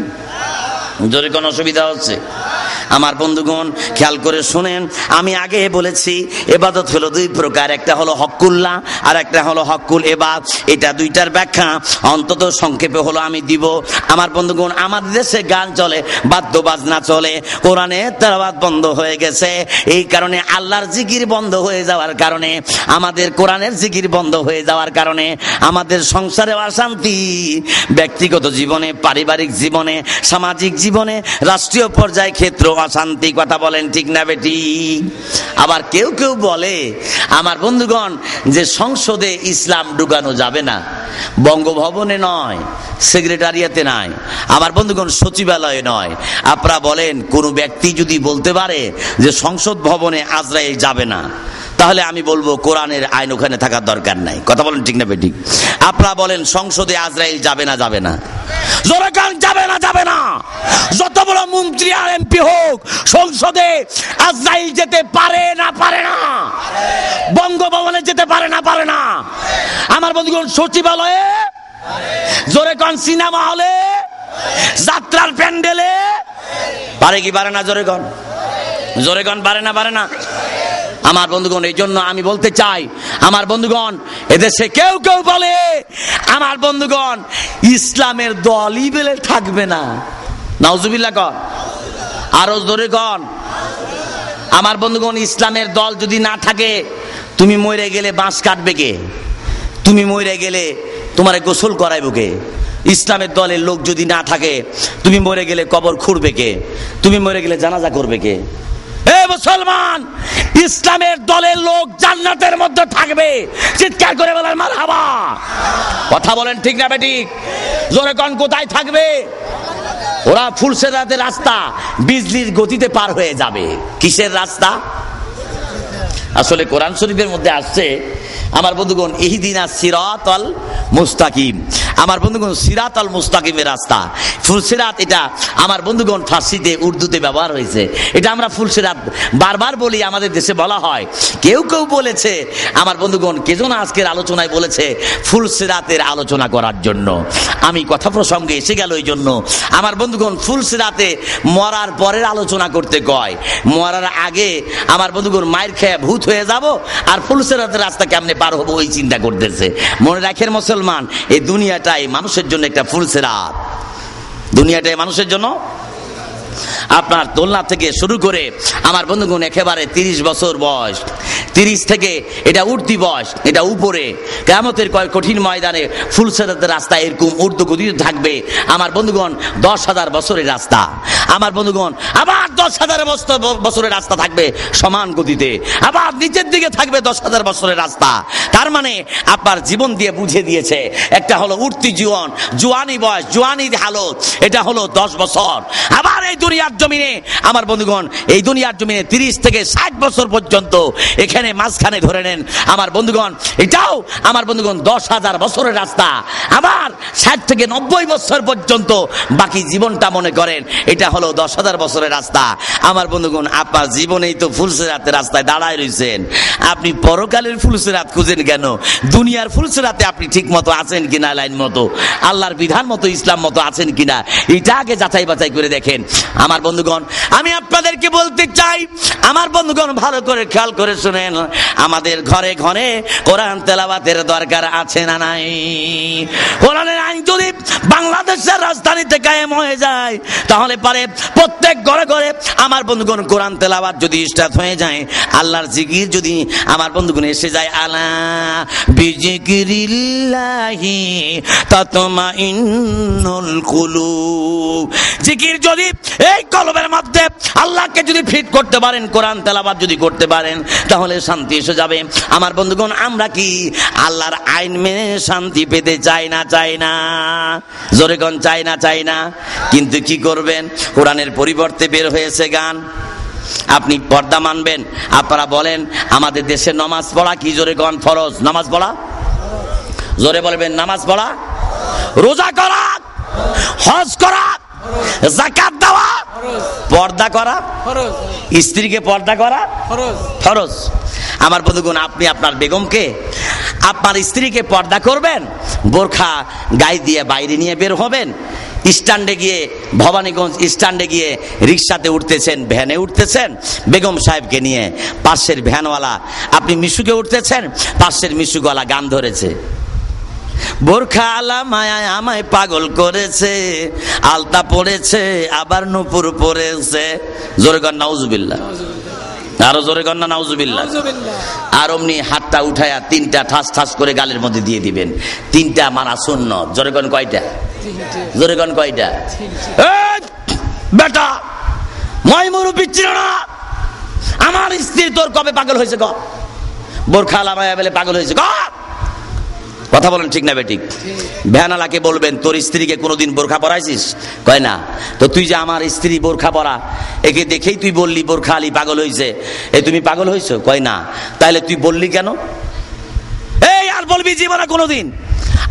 জোরে কোন অসুবিধা হচ্ছে? আমার বন্ধুগণ খেয়াল করে শুনেন, আমি আগে বলেছি ইবাদত হলো দুই প্রকার, একটা হলো হক্কুল্লাহ আর একটা হলো হক্কুল ইবাদ। এটা দুইটার ব্যাখ্যা অন্তত সংক্ষেপে হলো আমি দিব। আমার বন্ধুগণ, আমাদের দেশে গান চলে, বাদ্য বাজনা চলে, কোরআনে তেলাওয়াত বন্ধ হয়ে গেছে। এই কারণে আল্লাহর জিকির বন্ধ হয়ে যাওয়ার কারণে, আমাদের কোরআনের জিকির বন্ধ হয়ে যাওয়ার কারণে আমাদের সংসারে অশান্তি, ব্যক্তিগত জীবনে, পারিবারিক জীবনে, সামাজিক জীবনে, রাষ্ট্রীয় পর্যায়ে ক্ষেত্র অশান্তি। কথা বলেন ঠিক না বেটি? আবার কেউ কেউ বলে আমার বন্ধুগণ যে সংসদে ইসলাম ঢুকানো যাবে না, বঙ্গভবনে নয়, সেক্রেটারিয়াতে নয়, আমার বন্ধুগণ সচিবালয়ে নয়। আপনারা বলেন কোন ব্যক্তি যদি বলতে পারে যে সংসদ ভবনে আজরাইল যাবে না, তাহলে আমি বলবো কোরআনের আইন ওখানে থাকার দরকার নাই। কথা বলেন ঠিক না বেটি? আপনারা বলেন সংসদে আজরাইল যাবে না, যাবে না, জোরে কান, যাবে না, যাবে না। যত বড় মন্ত্রী আর এমপি হোক, সংসদে আজরাইল যেতে পারে না, পারে না। বঙ্গভবনে যেতে পারে না, পারে না। আমার বন্ধুগণ সচিবালয়ে, জোরে কান, সিনেমা হলে, যাত্রার প্যান্ডেলে পারে কি পারে না? জোরে কান, জোরে কান, পারে না, পারে না। আমার বন্ধুগণ, এই জন্য আমি বলতে চাই, আমার বন্ধুগণ এদেশে কেউ কেউ বলে আমার বন্ধুগণ ইসলামের দলই বেলে থাকবে না। নাউজুবিল্লাহ কন, আরো জোরে কন। আমার বন্ধুগণ, ইসলামের দল যদি না থাকে, তুমি মরে গেলে বাঁশ কাটবে কে? তুমি মরে গেলে তোমারে গোসল করাইব কে? ইসলামের দলের লোক যদি না থাকে, তুমি মরে গেলে কবর খুঁড়বে কে? তুমি মরে গেলে জানাজা করবে কে? এ মুসলমান, ইসলামের দলের লোক জান্নাতের মধ্যে থাকবে। চিৎকার করে বলেন মারহাবা। কথা বলেন ঠিক না বেটি? জোরে কোন, কোথায় থাকবে? ওরা ফুলসেরাতের রাস্তা বিজলির গতিতে পার হয়ে যাবে। কিসের রাস্তা? আসলে কোরআন শরীফের মধ্যে আসছে আমার বন্ধুগণ ইহদিনা সিরাতাল মুস্তাকিম। আমার বন্ধুগণ সিরাতাল মুস্তাকিমের রাস্তা, ফুলসিরাত, এটা আমার বন্ধুগণ ফার্সিতে, উর্দুতে ব্যবহার হয়েছে। এটা আমরা ফুলসিরাত বারবার বলি, আমাদের দেশে বলা হয়। কেউ কেউ বলেছে আমার বন্ধুগণ, কেজন আজকের আলোচনায় বলেছে ফুলসিরাতের আলোচনা করার জন্য। আমি কথা প্রসঙ্গে এসে গেল এই জন্য। আমার বন্ধুগণ ফুলসিরাতে মরার পরের আলোচনা করতে কয়, মরার আগে আমার বন্ধুগণ মায়ের খেয়ে ভূত হয়ে যাব, আর ফুলসিরাতের রাস্তা কেমনে পার হবো ওই চিন্তা করতেছে। মনে রাখেন মুসলমান, এই দুনিয়াটাই মানুষের জন্য একটা ফুলসিরাত। দুনিয়াটাই মানুষের জন্য। আপনার দোলনা থেকে শুরু করে আমার বন্ধুগণ একেবারে 30 বছর বয়স, 30 থেকে এটা উঠতি বয়স, এটা উপরে কিয়ামতের কঠিন ময়দানে ফুলসিরাতের রাস্তা এরকম ঊর্ধ্বগতিতে থাকবে। আমার বন্ধুগণ 10,000 বছরের রাস্তা। আমার বন্ধুগণ আবার 10,000 বছরের রাস্তা থাকবে সমান গতিতে, আবার নিচের দিকে থাকবে 10,000 বছরের রাস্তা। তার মানে আপনার জীবন দিয়ে বুঝিয়ে দিয়েছে, একটা হলো উঠতি জীবন, জোয়ানি বয়স, জোয়ানি হালত, এটা হলো 10 বছর। আবার এই দুনিয়ার জমিনে আমার বন্ধুগণ, এই দুনিয়ার জমিনে 30 থেকে 60 বছর পর্যন্ত, এখানে মাঝখানে ধরে নেন আমার বন্ধুগণ এটাও আমার বন্ধুগণ 10,000 বছরের রাস্তা। আবার 60 থেকে 90 বছর পর্যন্ত বাকি জীবনটা মনে করেন এটা হলো 10,000 বছরের রাস্তা। আমার বন্ধুগণ আপনার জীবনেই তো ফুলসিরাতের রাস্তায় দাঁড়ায় রয়েছেন, আপনি পরকালের ফুলসিরাত খুঁজেন কেন? দুনিয়ার ফুলসিরাতে আপনি ঠিক মতো আছেন কিনা, লাইন মতো, আল্লাহর বিধান মতো, ইসলাম মতো আছেন কিনা, এটা আগে যাচাই বাছাই করে দেখেন। আমার বন্ধুগণ আমি আপনাদেরকে বলতে চাই, আমার বন্ধুগণ ভালো করে খেয়াল করে শুনেন, আমাদের ঘরে ঘরে কোরআন তেলাওয়াতের দরকার আছে না নাই? কোরআনের আইন যদি বাংলাদেশের রাজধানীতে কায়েম হয়ে যায়, তাহলে পারে প্রত্যেক ঘরে ঘরে আমার বন্ধুগণ কোরআন তেলাওয়াত যদি স্টার্ট হয়ে যায়, আল্লাহর জিকির যদি আমার বন্ধুগণ এসে যায়, আলা বিজিকিরিল্লাহি তাতমাইন্নুল কুলুব, জিকির যদি এই কলবের মধ্যে আল্লাহকে যদি ফিট করতে পারেন, কোরআন তেলাওয়াত যদি করতে পারেন, তাহলে শান্তি এসে যাবে। আমার বন্ধুগণ আমরা কি আল্লাহর আইন মেনে শান্তি পেতে চাই না? চাই না? জোরে কোন চাই না? চাই না। কিন্তু কি করবেন, কোরআনের পরিবর্তে বের হয়েছে গান। আপনি পর্দা মানবেন? আপনারা বলেন আমাদের দেশে নামাজ পড়া কি? জোরে কোন ফরজ। নামাজ পড়া, জোরে বলবেন, নামাজ পড়া, রোজা করা, হজ করা, যাকাত দেওয়া, পর্দা করা, স্ত্রীকে পর্দা করা ফরজ। আমার বন্ধুগণ আপনি আপনার বেগমকে, আপনার স্ত্রীকে পর্দা করবেন, বোরখা গায়ে দিয়ে বাইরে নিয়ে বের হবেন, স্ট্যান্ডে গিয়ে, ভবানীগঞ্জ স্ট্যান্ডে গিয়ে রিক্সাতে উঠতেছেন, ভ্যানে উঠতেছেন বেগম সাহেবকে নিয়ে, পাশের ভ্যানওয়ালা, আপনি মিশুকে উঠতেছেন, পাশের মিশুকওয়ালা গান ধরেছে, বোরখা আলা মায়ায় আমায় পাগল করেছে, আলতা পড়েছে আবার নূপুর পড়েছে। জোরে কর নাউজুবিল্লাহ, আরো জোরে কর না নাউজুবিল্লাহ। আর অমনি হাতটা উঠায়া 3টা ঠাস ঠাস করে গালের মধ্যে দিয়ে দিবেন। 3টা মানা সুন্নাত। জোরে কর কয়টা? জোরে কর কয়টা? বেটা মই মুরব্বি ছিল না, আমার স্ত্রী তোর কবে পাগল হয়েছে? বোরখা আলা মায়া বলে পাগল হয়েছে। কথা বলেন ঠিক না বেঠিক? ভ্যানালাকে বলবেন তোর স্ত্রীকে কোনোদিন বোরখা পরাইছিস? কয় না। তো তুই যে আমার স্ত্রী বোরখা পরা, একে দেখেই তুই বললি বোরখা আলী পাগল হয়েছে, এ তুমি পাগল হয়েছো? কয় না। তাহলে তুই বললি কেন? এই আর বলবি জীবনে কোনোদিন?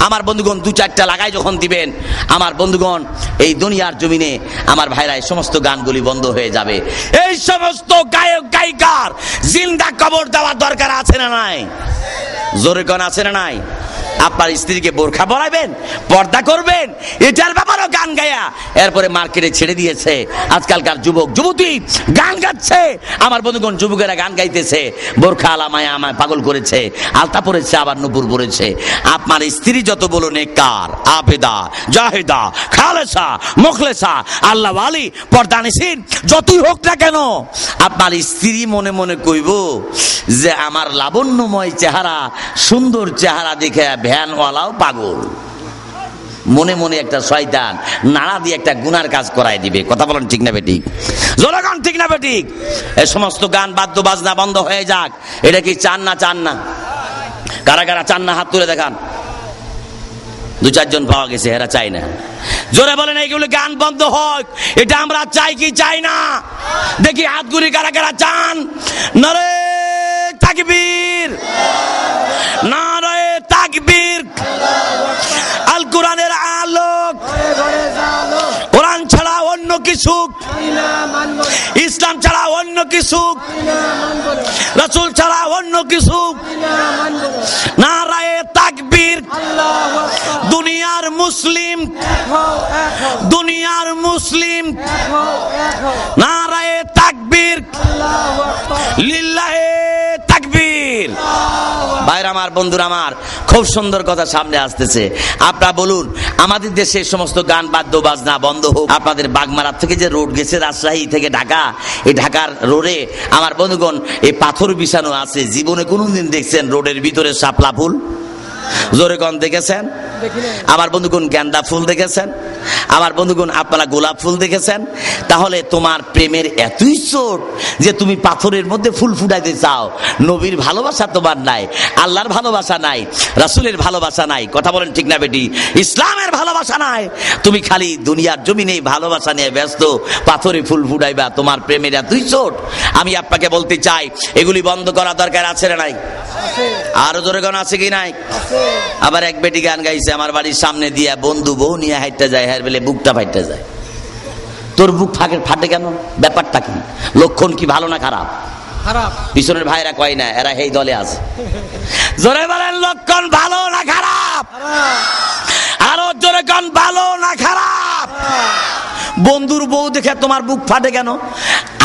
আমার বন্ধুগণ 2-4টা লাগাই যখন দিবেন, আমার বন্ধুগণ এই দুনিয়ার জমিনে আমার ভাইরা এই সমস্ত গানগুলি বন্ধ হয়ে যাবে। এই সমস্ত গায়ক গায়িকার জিন্দা কবর দেওয়ার দরকার আছে না নাই? জোরে গান আছে না নাই? আপনার স্ত্রীকে বোরখা পরাইবেন, পর্দা করবেন, এটার ব্যাপারেও গান গায়া এরপরে মার্কেটে ছেড়ে দিয়েছে। আজকালকার যুবক যুবতী গান গাচ্ছে, আমার বন্ধুগণ যুবকেরা গান গাইতেছে, বোরখা আলা মায়া আমায় পাগল করেছে, আলতা পরেছে আবার নূপুর পরেছে। আপনার স্ত্রী যত বলো নেককার, আবেদা, জাহেদা, খালেসা, মুখলেসা, আল্লাহ ওয়ালি, পর্দানিসীন যতই হোক না কেন, আপনার স্ত্রী মনে মনে কইব যে আমার লাবণ্যময় চেহারা, সুন্দর চেহারা দেখে ভ্যানওয়ালাও পাগল। মনে মনে একটা শয়তান নাড়া দিয়ে একটা গুনার কাজ করাই দিবে। কথা বলেন ঠিক না বেঠিক? জনগণ ঠিক না বেঠিক? এই সমস্ত গান বাদ্য বাজনা বন্ধ হয়ে যাক, এটা কি চান না? চান না? কারা কারা চান না? হাত তুলে দেখান। 2-4 জন পাওয়া গেছে, এরা চাই না। জোরে বলেন এইগুলো গান বন্ধ হোক, এটা আমরা চাই কি চাই না? দেখি হাতগুলি কারা কারা চান। নারে তাকবীর, নারে তাকবীর। আল কোরআনের আলোক, কোরআন ছাড়া অন্য কিছু, ইসলাম ছাড়া অন্য কিছু, রাসূল ছাড়া অন্য কিছু, নারায়ে তাকবীর। দুনিয়ার মুসলিম, দুনিয়ার মুসলিম, নারায়ে তাকবীর, লিল্লাহে তাকবীর। ভাইরা আমার, বন্ধুরা আমার, খুব সুন্দর কথা সামনে আসতেছে। আপনারা বলুন, আমাদের দেশে সমস্ত গান বাদ্য বাজনা বন্ধ হোক। আপনাদের বাগমারা থেকে যে রোড গেছে রাজশাহী থেকে ঢাকা, এই ঢাকার রোডে আমার বন্ধুগণ এই পাথর বিছানো আছে। জীবনে কোনদিন দেখছেন রোডের ভিতরে শাপলা ফুল? জোরে কোন দেখেছেন? আমার বন্ধুগণ গেন্দা ফুল দেখেছেন? আমার বন্ধুগণ আপনারা গোলাপ ফুল দেখেছেন? তাহলে তোমার প্রেমের এতই চোট যে তুমি পাথরের মধ্যে ফুল ফুটাইতে চাও। নবীর ভালোবাসা তোমার নাই, আল্লাহর ভালোবাসা নাই, রাসূলের ভালোবাসা নাই। কথা বলেন ঠিক না বেটি? ইসলামের ভালোবাসা নাই। তুমি খালি দুনিয়ার জমিনে ভালোবাসা নিয়ে ব্যস্ত, পাথরে ফুল ফুটাইবা। তোমার প্রেমের এতই চোট। আমি আপনাকে বলতে চাই, এগুলি বন্ধ করা দরকার আছে না নাই? আরো জোরে গান আছে কি নাই? আবার এক বেটি গান গাইছে, আমার বাড়ির সামনে দিয়া বন্ধু বউ নিয়ে হাইটটা যায়, হ্যাঁ বলে বুকটা ফাইটটা যায়। তোর বুক ফাটে কেন? ব্যাপারটা কি? লক্ষণ কি ভালো না খারাপ? খারাপ। পিছনের ভাইরা কয় না, এরা এই দলে আছে। জোরে বলেন, লক্ষণ ভালো না খারাপ? আরো জোরে গান, ভালো না খারাপ? বন্ধুর বউ দেখে তোমার বুক ফাটে কেন?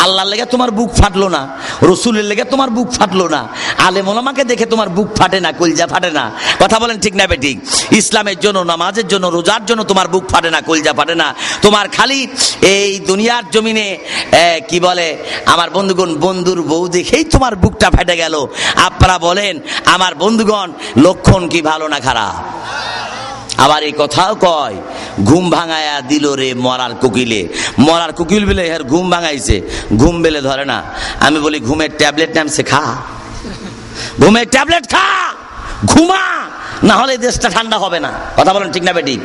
আল্লাহর লেগে তোমার বুক ফাটলো না, রসুলের লেগে তোমার বুক ফাটলো না, আলেম ওলামাকে দেখে তোমার বুক ফাটে না, কলিজা ফাটে না? কথা বলেন ঠিক না বেঠিক? ইসলামের জন্য, নামাজের জন্য, রোজার জন্য তোমার বুক ফাটে না, কলিজা ফাটে না। তোমার খালি এই দুনিয়ার জমিনে কি বলে আমার বন্ধুগণ, বন্ধুর বউ দেখেই তোমার বুকটা ফেটে গেল। আপনারা বলেন আমার বন্ধুগণ, লক্ষণ কি ভালো না খারাপ? আবার এই কথাও কয়, ঘুম ভাঙায়া দিল রে মরার কোকিলে। মরার কোকিল বলে এর ঘুম ভাঙাইছে, ঘুম বেলে ধরে না। আমি বলি ঘুমের ট্যাবলেট নামছে, খা, ঘুমের ট্যাবলেট খা, ঘুমা, না হলে দেশটা ঠান্ডা হবে না। কথা বলেন ঠিক না বেটি?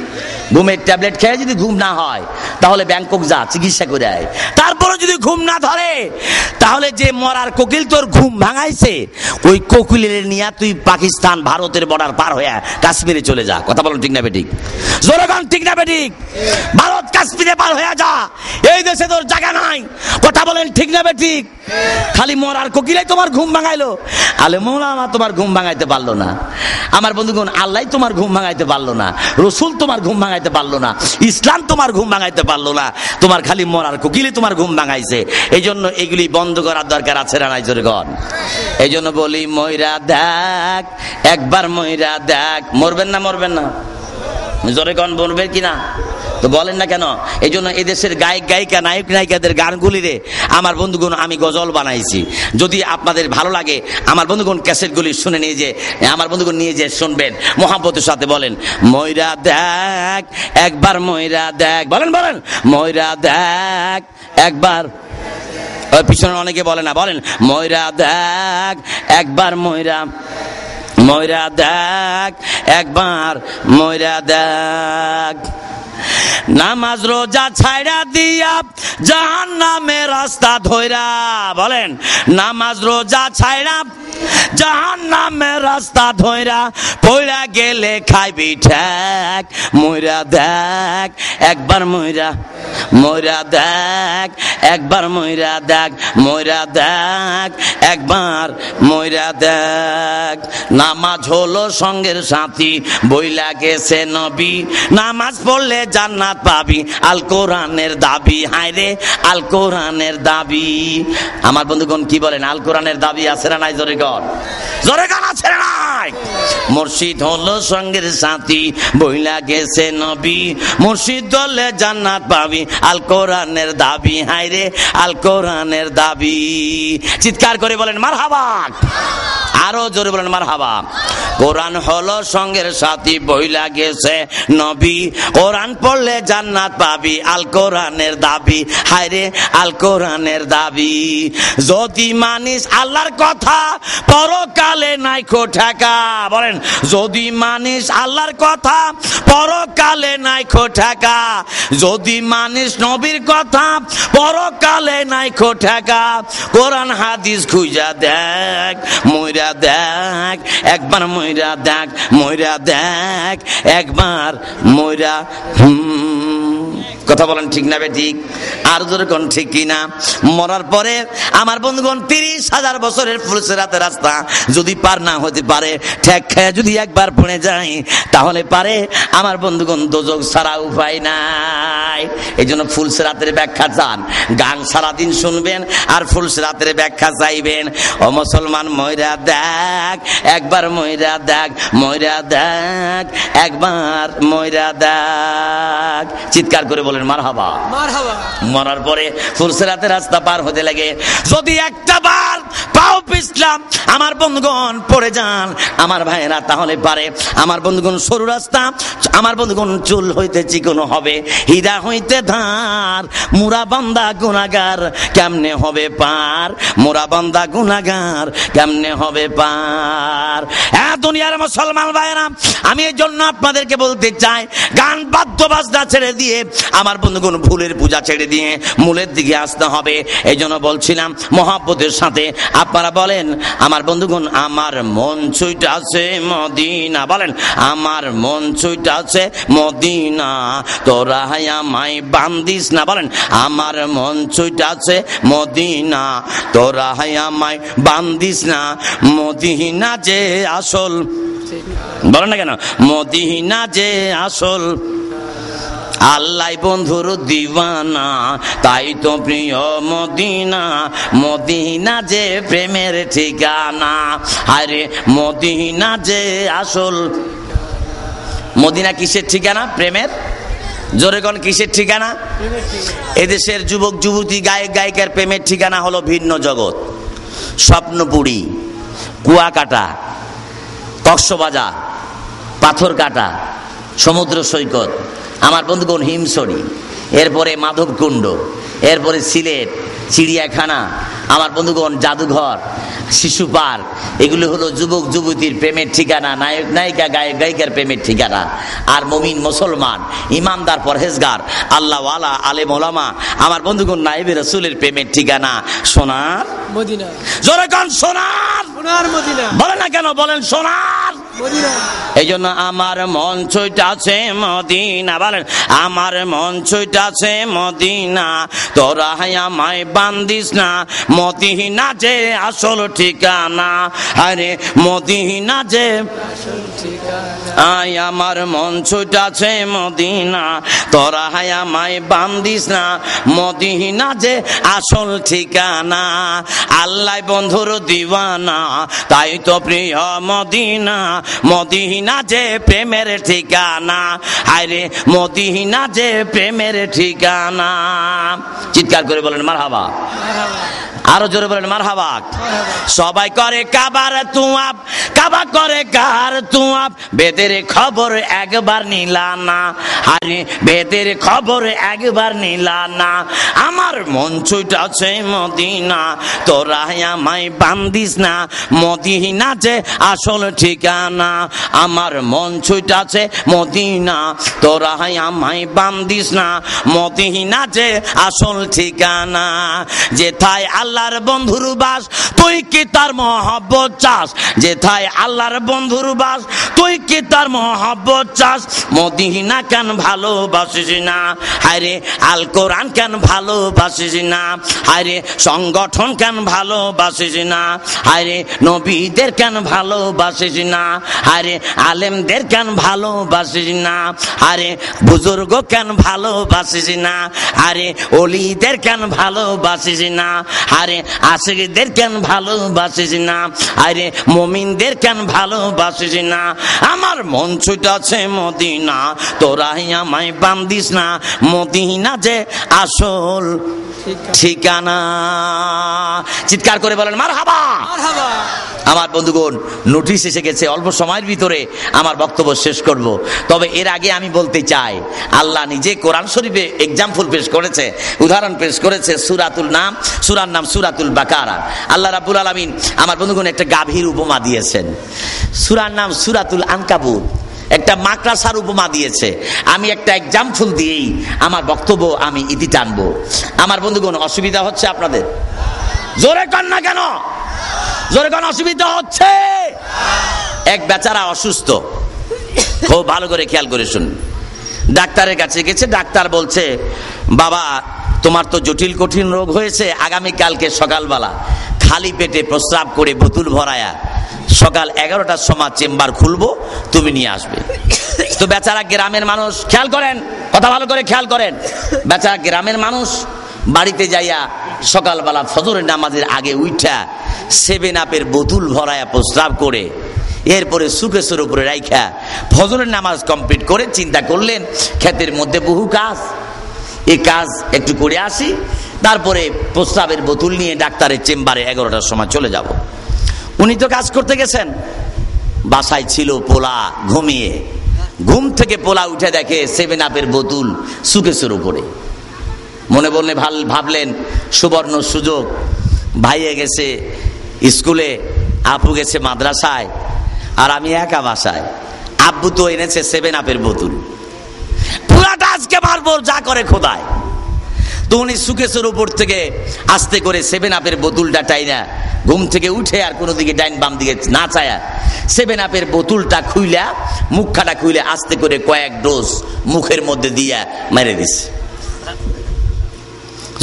ঘুমের ট্যাবলেট খেয়ে যদি ঘুম না হয়, তাহলে ব্যাংকক যা, চিকিৎসা করে আয়। তারপরে যদি ঘুম না ধরে, তাহলে যে মরার কোকিল তোর ঘুম ভাঙাইছে, ওই কোকিলের নিয়ে তুই পাকিস্তান ভারতের বর্ডার পার হয়ে কাশ্মীরে চলে যা। কথা বলেন ঠিক না বেটি? জোরগান ঠিক না বেটি? ভারত কাশ্মীরে পার হয়ে যা, এই দেশে তোর জায়গা নাই। কথা বলেন ঠিক না বেটি? খালি মরার কোকিলাই তোমার ঘুম ভাঙাইলো। আলে মৌলানা তোমার ঘুম ভাঙাইতে পারলো না। আমার বন্ধুগণ, আল্লাহ তোমার ঘুম ভাঙাইতে পারলো না, রসুল তোমার ঘুম ভাঙাইতে পারলো না, ইসলাম তোমার ঘুম ভাঙাইতে পারলো না, তোমার খালি মরার কোকিলে তোমার ঘুম ভাঙাইছে। এই জন্য এগুলি বন্ধ করার দরকার আছে না নাই জোরে গণ? এই জন্য বলি ময়রা দেখ, একবার ময়রা দেখ। মরবেন না? মরবেন না? জোরে গণ মরবেন কিনা তো বলেন না কেন? এই জন্য এদেশের গায়ক গায়িকা, নায়ক নায়িকাদের গানগুলিরে আমার বন্ধুগণ আমি গজল বানাইছি। যদি আপনাদের ভালো লাগে আমার বন্ধুগণ ক্যাসেটগুলি শুনে নিয়ে যে আমার বন্ধুগণ নিয়ে যে শুনবেন মহাব্বতের সাথে। বলেন ময়রা দেখ, একবার ময়রা দেখ। বলেন বলেন ময়রা দেখ একবার। ওই পিছনে অনেকে বলে না, বলেন ময়রা দেখ একবার ময়রা, ময়রা দেখ একবার ময়রা দেখ। নামাজ রোজা ছাইড়া দিয়া জাহান্নামের রাস্তা ধইরা। বলেন নামাজ রোজা ছাইড়া জাহান্নামের রাস্তা ধইরা, পইড়া গেলে খাইবি ঠেক। ময়রা দেখ একবার ময়রা, ময়রা দেখ একবার ময়রা দেখ, ময়রা দেখ একবার ময়রা দেখ। নামাজ হলো সঙ্গের সাথী বইলা গেছে নবী, নামাজ পড়লে জান্নাত পাবি, আল কোরআনের দাবি। হায় রে আল কোরআনের দাবি। আমার বন্ধুগণ কি বলেন, আল কোরআনের দাবি আছে না নাই জোরে গণ? জোরে গান আছে না নাই? মুর্শিদ হলো সঙ্গের সাথী বইলা গেছে নবী, মুর্শিদ হলে জান্নাত পাবি, আল কোরআনের দাবি। হায় রে আল কোরআনের দাবি। চিৎকার করে বলেন মারহাবা। আরো জোরে বলেন মারহাবা। কোরআন হলো সঙ্গের সাথী বইলা গেছে নবী, কোরআন পড়লে জান্নাত পাবি, আল কোরআনের দাবি। হায় রে আল কোরআনের দাবি। যদি মানিস আল্লাহর কথা পরকালে নাই ঠেকা। বলেন যদি মানিস আল্লাহর কথা পরকালে নাই ঠেকা, যদি মানিস নবীর কথা পরকালে নাই ঠেকা। কোরআন হাদিস খুঁজা দেখ, ময়রা দেখ একবার ময়রা দেখ, ময়রা দেখ একবার ময়রা। কথা বলেন ঠিক না বে ঠিক? আর জোরে কোন ঠিক কিনা? মরার পরে আমার বন্ধুগণ 30,000 বছরের ফুলসিরাতের রাস্তা যদি পার না হতে পারে, ঠেক খেয়ে যদি একবার পড়ে যায় তাহলে পারে আমার বন্ধুগণ দোজখ ছাড়া উপায় নাই। এই জন্য ফুলসিরাতের ব্যাখ্যা চান, গান সারাদিন শুনবেন আর ফুলসিরাতের ব্যাখ্যা চাইবেন। ও মুসলমান ময়রা দেখ একবার ময়রা দেখ, ময়রা দেখ একবার ময়রা দেখ। চিৎকার করে বলেন মারহাবা। মারহাবা। মরার পরে ফুলসিরাতের রাস্তা পার হতে লাগে যদি একটা বার পাও পিছলাম আমার বন্ধুগণ পড়ে যান আমার ভাইয়েরা, তাহলে পারে আমার বন্ধুগণ সরু রাস্তা, আমার বন্ধুগণ চুল হইতে চিকন হবে, হীরা হইতে ধার, মুরা বান্দা গুনাহগার কেমনে হবে পার, মুরা বান্দা গুনাহগার কেমনে হবে পার। হ্যাঁ দুনিয়ার মুসলমান ভাইয়েরা, আমি এই জন্য আপনাদেরকে বলতে চাই গান বাদ্য বাজনা ছেড়ে দিয়ে আমার বন্ধুগণ ফুলের পূজা ছেড়ে দিয়ে মূলের দিকে আসতে হবে। এই জন্য বলছিলাম মহাব্বতের সাথে আপনারা বলেন আমার বন্ধুগণ আমার মন ছুঁইটা আছে মদিনা। বলেন আমার মন ছুঁইটা আছে মদিনা, তোরা আমায় বান্দিস না। বলেন আমার মন ছুঁইটা আছে মদিনা, তোরা আমায় বান্দিস না। মদিনা যে আসল, বলেন না কেন, মদিনা যে আসল, আল্লাহ বন্ধুর দিওয়ানা, তাই তো প্রিয় মদিনা। মদিনা যে প্রেমের ঠিকানা, আরে মদিনা যে আসল। মদিনা কিসের ঠিকানা? প্রেমের। জোরে কোন কিসের ঠিকানা? এদেশের যুবক যুবতী গায়ক গায়িকার প্রেমের ঠিকানা হলো ভিন্ন জগৎ, স্বপ্নপুরী, কুয়াকাটা, কক্সবাজার, পাথর কাটা, সমুদ্র সৈকত, আমার বন্ধুগণ হিমছড়ি, এরপরে মাধবকুণ্ড, এরপরে সিলেট, চিড়িয়াখানা, আমার বন্ধুগণ জাদুঘর, শিশু পার্ক। এগুলো হলো যুবক যুবতীর প্রেমের ঠিকানা, নায়ক নায়িকা গায়ক গায়িকার প্রেমের ঠিকানা। আর মুমিন মুসলমান ইমানদার পরহেজগার আল্লাহওয়ালা আলেম ওলামা আমার বন্ধুগণ নায়েবে রাসূলের প্রেমের ঠিকানা সোনার মদিনা। জোরে কোন সোনার, সোনার মদিনা। বলেন না কেন, বলেন সোনার এই জন্য আমার মন ছুটাছে মদিনা, বলেন আমার মন ছুটাছে মদিনা, তোরা আমায় বান্দিস না, মদিনা যে আসল ঠিকানা, আরে মদিনা যে আমার মন ছুটাছে মদিনা, তোরা আমায় বান্দিস না, মদিনা যে আসল ঠিকানা। আল্লাহ বন্ধুর দিওয়ানা, তাই তো প্রিয় মদিনা, মদিনা যে প্রেমের ঠিকানা, আরে মদিনা যে প্রেমের ঠিকানা। চিৎকার করে বলেন মারহাবা, আরো জোরে বলেন মারহাবা। সবাই করে কাবার তুয়াব, কাবা করে কার তুয়াব, বেদের খবর একবার নিলা না, আরে বেদের খবর একবার নিলা না। আমার মন ছুটাছে মদিনা, তোরা আমায় বান্দিস না, মদিনা যে আসল ঠিকানা। আমার মন ছুটাছে মদিনা, তোরা আমায় বান্দিস না, মদিনা যে আসল ঠিকানা। যেথায় আল্লাহর বন্ধুর বাস, তুই কি তার মহব্বত চাস, যেথায় আল্লাহর বন্ধুর বাস, তুই কি তার মহব্বত চাস, মদিনা কেন ভালোবাসিস না, আরে আল কোরআন কেন ভালোবাসিস না, আরে সংগঠন কেন ভালোবাসিস না, আরে নবীদের কেন ভালোবাসিস না, আরে আলেমদের কেন ভালোবাসিস না, আরে বুজুর্গ কেন ভালোবাসিস না, আরে ওলিদের কেন ভালোবাসিস না, আরে আশিকদের কেন ভালোবাসিস না, আরে মুমিনদের কেন ভালোবাসিস না। আমার মন ছুটাছে মদিনা, তোরা আমায় বান্দিস না, মদিনা যে আসল ঠিকানা। চিৎকার করে বলেন মারহাবা। আমার বন্ধুগণ, নোটিশ এসে গেছে, অল্প সময়ের ভিতরে আমার বক্তব্য শেষ করব। তবে এর আগে আমি বলতে চাই, আল্লাহ নিজে কোরআন শরীফে এক্সাম্পল পেশ করেছে, উদাহরণ পেশ করেছে। সূরার নাম সূরাতুল বাকারা। আল্লাহ রাব্বুল আলামিন আমার বন্ধুগণ একটা গাভীর উপমা দিয়েছেন। সূরার নাম সূরাতুল আনকাবুত, একটা মাকড়াসার উপমা দিয়েছে। আমি একটা এক্সাম্পল দিয়েই আমার বক্তব্য আমি ইতি টানবো। আমার বন্ধুগণ, অসুবিধা হচ্ছে আপনাদের? জোরে কর না কেন, জোরে কর, অসুবিধা হচ্ছে? এক বেচারা অসুস্থ, খুব ভালো করে খেয়াল করে শুনুন। ডাক্তারের কাছে গেছে, ডাক্তার বলছে, বাবা তোমার তো জটিল কঠিন রোগ হয়েছে, আগামীকালকে সকালবেলা খালি পেটে প্রস্রাব করে বোতল ভরায়া সকাল 11টার সময় চেম্বার খুলবো, তুমি নিয়ে আসবে। তো বেচারা গ্রামের মানুষ, খেয়াল করেন কথা, ভালো করে খেয়াল করেন, বেচারা গ্রামের মানুষ বাড়িতে যাইয়া সকালবেলা ফজরের নামাজের আগে উঠা 7 আপের বোতল ভরায়া প্রস্রাব করে, এরপরে সুকেশের উপরে রাইখা ফজরের নামাজ কমপ্লিট করে চিন্তা করলেন ক্ষেতের মধ্যে বহু কাজ, এই কাজ একটু করে আসি, তারপরে প্রস্রাবের বোতল নিয়ে ডাক্তারের চেম্বারে 11টার সময় চলে যাব। উনি তো কাজ করতে গেছেন, বাসায় ছিল পোলা ঘুমিয়ে, ঘুম থেকে পোলা উঠে দেখে 7 আপের বোতল সুকেশের উপরে। মনে বললে ভাবলেন সুবর্ণ সুযোগ, ভাইয়ে গেছে স্কুলে, আপু গেছে মাদ্রাসায়, আর আমি একা বাসায়। আব্বু তো এনেছে 7 আপের বোতল, পুরাটা আজকে মারবো যা করে খোদায়। তো উনি সুকেশের উপর থেকে আস্তে করে 7 আপের বোতলটা টাইনা ঘুম থেকে উঠে আর কোনো দিকে ডাইন বাম দিকে না চায়া 7 আপের বোতলটা খুইলা, মুখখাটা খুইলে আস্তে করে কয়েক ডোজ মুখের মধ্যে দিয়া মেরে দিছে।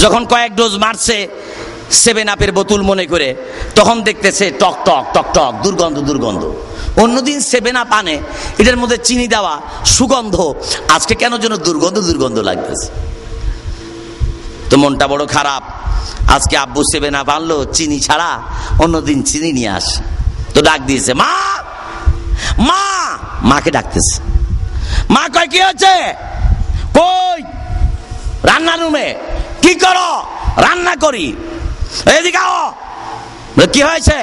যখন কয়েক ডোজ মারছে 7 আপের বোতল মনে করে, তখন দেখতেছে টক টক টক টক, দুর্গন্ধ দুর্গন্ধ। অন্যদিন 7 আপ আনে, এটার মধ্যে চিনি দেওয়া, সুগন্ধ, আজকে কেন যেন দুর্গন্ধ দুর্গন্ধ লাগতেছে। তো মনটা বড় খারাপ, আজকে আব্বু 7 আপ আনলো চিনি ছাড়া, অন্যদিন চিনি নিয়ে আসে। তো ডাক দিয়েছে, মা মা, মাকে ডাকতেছে। মা কয় কি হচ্ছে? কই? রান্নার রুমে। কি করো? রান্না করি। এদিকে আও। কি হয়েছে?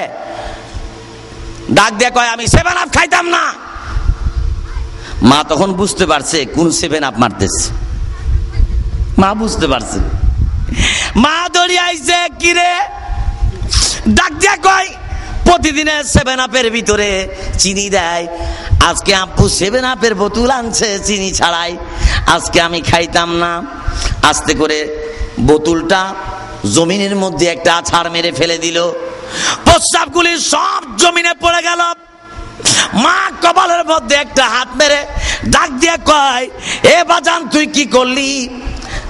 ডাক দিয়ে কয়, আমি 7 আপ খাইতাম না। মা তখন বুঝতে পারছে কোন 7 আপ মারতেছে, মা বুঝতে পারছে। মা দৌড়িয়ে আইছে, কিরে? ডাক দিয়া কয়, প্রতিদিনের 7 আপের ভিতরে চিনি দেয়, আজকে আব্বু 7 আপের বোতল আনছে চিনি ছাড়াই, আজকে আমি খাইতাম না। আস্তে করে বোতলটা জমিনের মধ্যে একটা আছাড় মেরে ফেলে দিল, প্রস্রাবগুলি সব জমিনে পড়ে গেল। মা মধ্যে একটা হাত মেরে ডাক দিয়ে কয়, এ বাজান তুই কি করলি?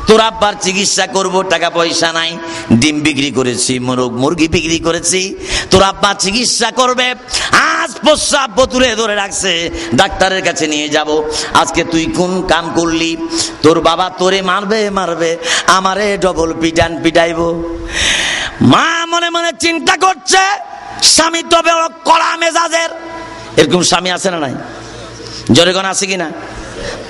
তোর আব্বার চিকিৎসা করব, টাকা পয়সা নাই, ডিম বিক্রি করেছি, মুরগি বিক্রি করেছি, তোর আব্বা চিকিৎসা করবে, আজ প্রস্রাব বোতলে ধরে রাখছে, ডাক্তারের কাছে নিয়ে যাব। আজকে তুই কোন কাম করলি? তোর বাবা তোরে মারবে, আমারে ডবল পিটান পিটাইব। মা মনে মনে চিন্তা করছে, স্বামী তবে কড়া মেজাজের। এরকম স্বামী আছে না নাই? জোরে কোন আছে কিনা?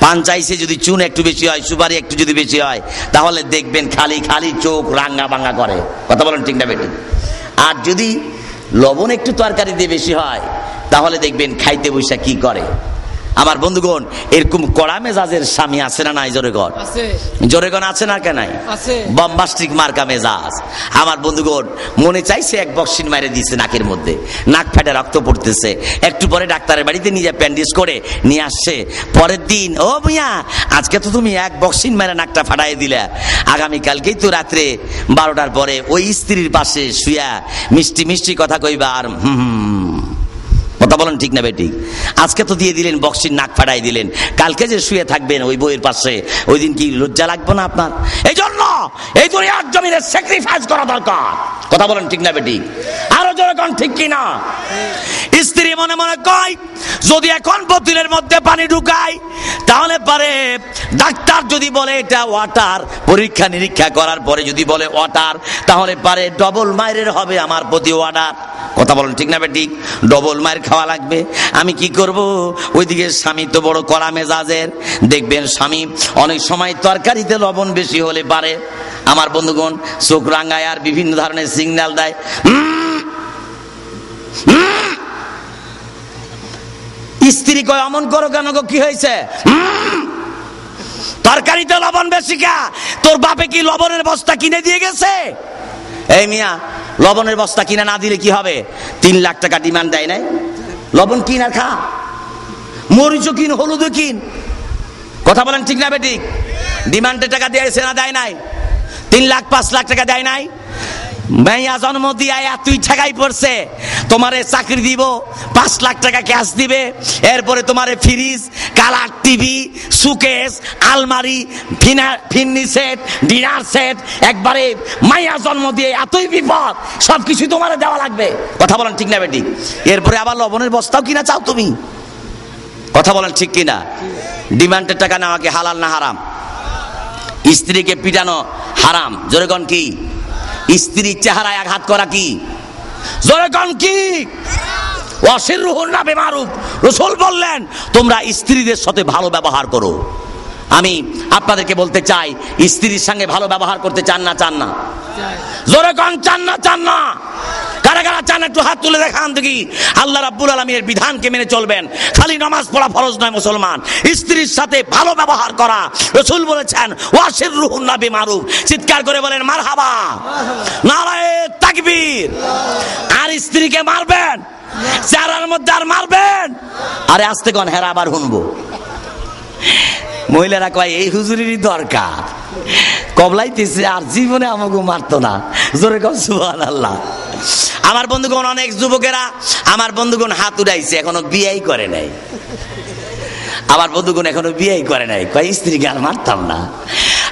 পান চাইছে, যদি চুন একটু বেশি হয়, সুপারি একটু যদি বেশি হয়, তাহলে দেখবেন খালি খালি চোখ রাঙ্গা বাঙ্গা করে। কথা বলেন ঠিক না বেটি? আর যদি লবণ একটু তরকারি দিয়ে বেশি হয়, তাহলে দেখবেন খাইতে বৈশা কি করে। আমার বন্ধুগণ, এরকম কড়া মেজাজের স্বামী আছে না নাই? জোরেগণ আছে না কেন? বম্বাস্টিক মার্কা মেজাজ। আমার বন্ধুগণ, মনে চাইছে এক বক্সিন মারে দিয়েছে নাকের মধ্যে, নাক ফাটে রক্ত পড়তেছে, একটু পরে ডাক্তারের বাড়িতে নিয়ে যা ব্যান্ডেজ করে নিয়ে আসছে। পরের দিন, ও মিয়া, আজকে তো তুমি এক বক্সিন মারে নাকটা ফাটাই দিলে, আগামীকালকেই তো রাত্রে 12টার পরে ওই স্ত্রীর পাশে শুয়া মিষ্টি মিষ্টি কথা কইবা আর কথা বলেন ঠিক না বেটি? আজকে তো দিয়ে দিলেন বক্সির, নাক ফাটাই দিলেন, কালকে যে শুয়ে থাকবেন ওই বইয়ের পাশে, ওই দিন কি লজ্জা লাগবে না আপনার? এই জন্য এই দুনিয়ার জমিনে স্যাক্রিফাইস করা দরকার। কথা বলেন ঠিক না বেটি? আরো জোরে কোন ঠিক কিনা? স্ত্রী মনে মনে কয়, যদি এখন বোতলের মধ্যে পানি ঢুকাই, তাহলে পারে ডাক্তার যদি বলে এটা ওয়াটার, পরীক্ষা নিরীক্ষা করার পরে যদি বলে ওয়াটার, তাহলে পারে ডবল মাইরের হবে আমার প্রতি ওয়াটার। কথা বলেন ঠিক না বেটি? ডবল মায়ের খাওয়া লাগবে। আমি কি করব? ওইদিকে স্বামী তো বড় কড়া মেজাজের। দেখবেন স্বামী অনেক সময় তরকারিতে লবণ বেশি হলে পারে, আমার বন্ধুগণ, চোখ রাঙায় আর বিভিন্ন ধরনের সিগন্যাল দেয়। স্ত্রী কয়, অমন করো কেন গো, কি হয়েছে? তরকারিতে লবণ বেশি কা? তোর বাপে কি লবণের বস্তা কিনে দিয়ে গেছে? এই মিয়া, লবণের বস্তা কিনে না দিলে কি হবে? 3 লাখ টাকা ডিমান্ড দেয় নাই? লবণ কিন আর খা, মরিচও কিন, হলুদও কিন। কথা বলেন ঠিক না বেটি? ডিমান্ডের টাকা দিয়েছে না দেয় নাই? 3 লাখ 5 লাখ টাকা দেয় নাই? মাইয়া জন্ম দিয়া তুই ঠেকাই পড়ছে, তোমারে চাকরি দিব, 5 লাখ টাকা ক্যাশ দিবে, এরপরে তোমারে ফ্রিজ, কালার টিভি, সুকেস, আলমারি, ফিন্নি সেট, ডিনার সেট, একবারে মাইয়া জন্ম দিয়ে এতই বিপদ, সবকিছু তোমারে দেওয়া লাগবে। কথা বলেন ঠিক না বেটি? এরপরে আবার লবণের বস্তাও কিনা চাও তুমি? কথা বলেন ঠিক কিনা? ডিমান্ডের টাকা নেওয়া কি হালাল না হারাম? স্ত্রীকে পিটানো হারাম। জোরে কোন কি? স্ত্রীর চেহারায় আঘাত করা কি? জোরে কোন কি? ওয়াসিরুহুন্না বিমারুফ। রাসূল বললেন, তোমরা স্ত্রীদের সাথে ভালো ব্যবহার করো। আমি আপনাদেরকে বলতে চাই, স্ত্রীর সঙ্গে ভালো ব্যবহার করতে চান না? চান না? জোরে কোন চান না? চান না? কারা কারা চান একটু হাত তুলে দেখান দেখি। আল্লাহ রাব্বুল আলামিনের বিধানকে মেনে চলবেন। খালি নামাজ পড়া ফরজ নয় মুসলমান, স্ত্রীর সাথে ভালো ব্যবহার করা। রাসূল বলেছেন, ওয়াসিরুহুন্না বিমারুফ। চিৎকার করে বলেন মারহাবা, নারায়ে তাকবীর। আর স্ত্রীকে মারবেন, চেহারার মধ্যে আর মারবেন? আরে আস্তে কোন, হেরা আবার শুনবো। মহিলারা কয়, এই হুজুরেরই দরকার, কবলাইতেছে আর জীবনে আমাকে মারতো না। জোরে কও সুবহানাল্লাহ। আমার বন্ধুগণ, অনেক যুবকেরা আমার বন্ধুগণ হাত উঠাইছে, এখনো বিয়েই করে নাই। আমার বন্ধুগণ এখনো বিয়েই করে নাই, কয় স্ত্রীকে আর মারতাম না।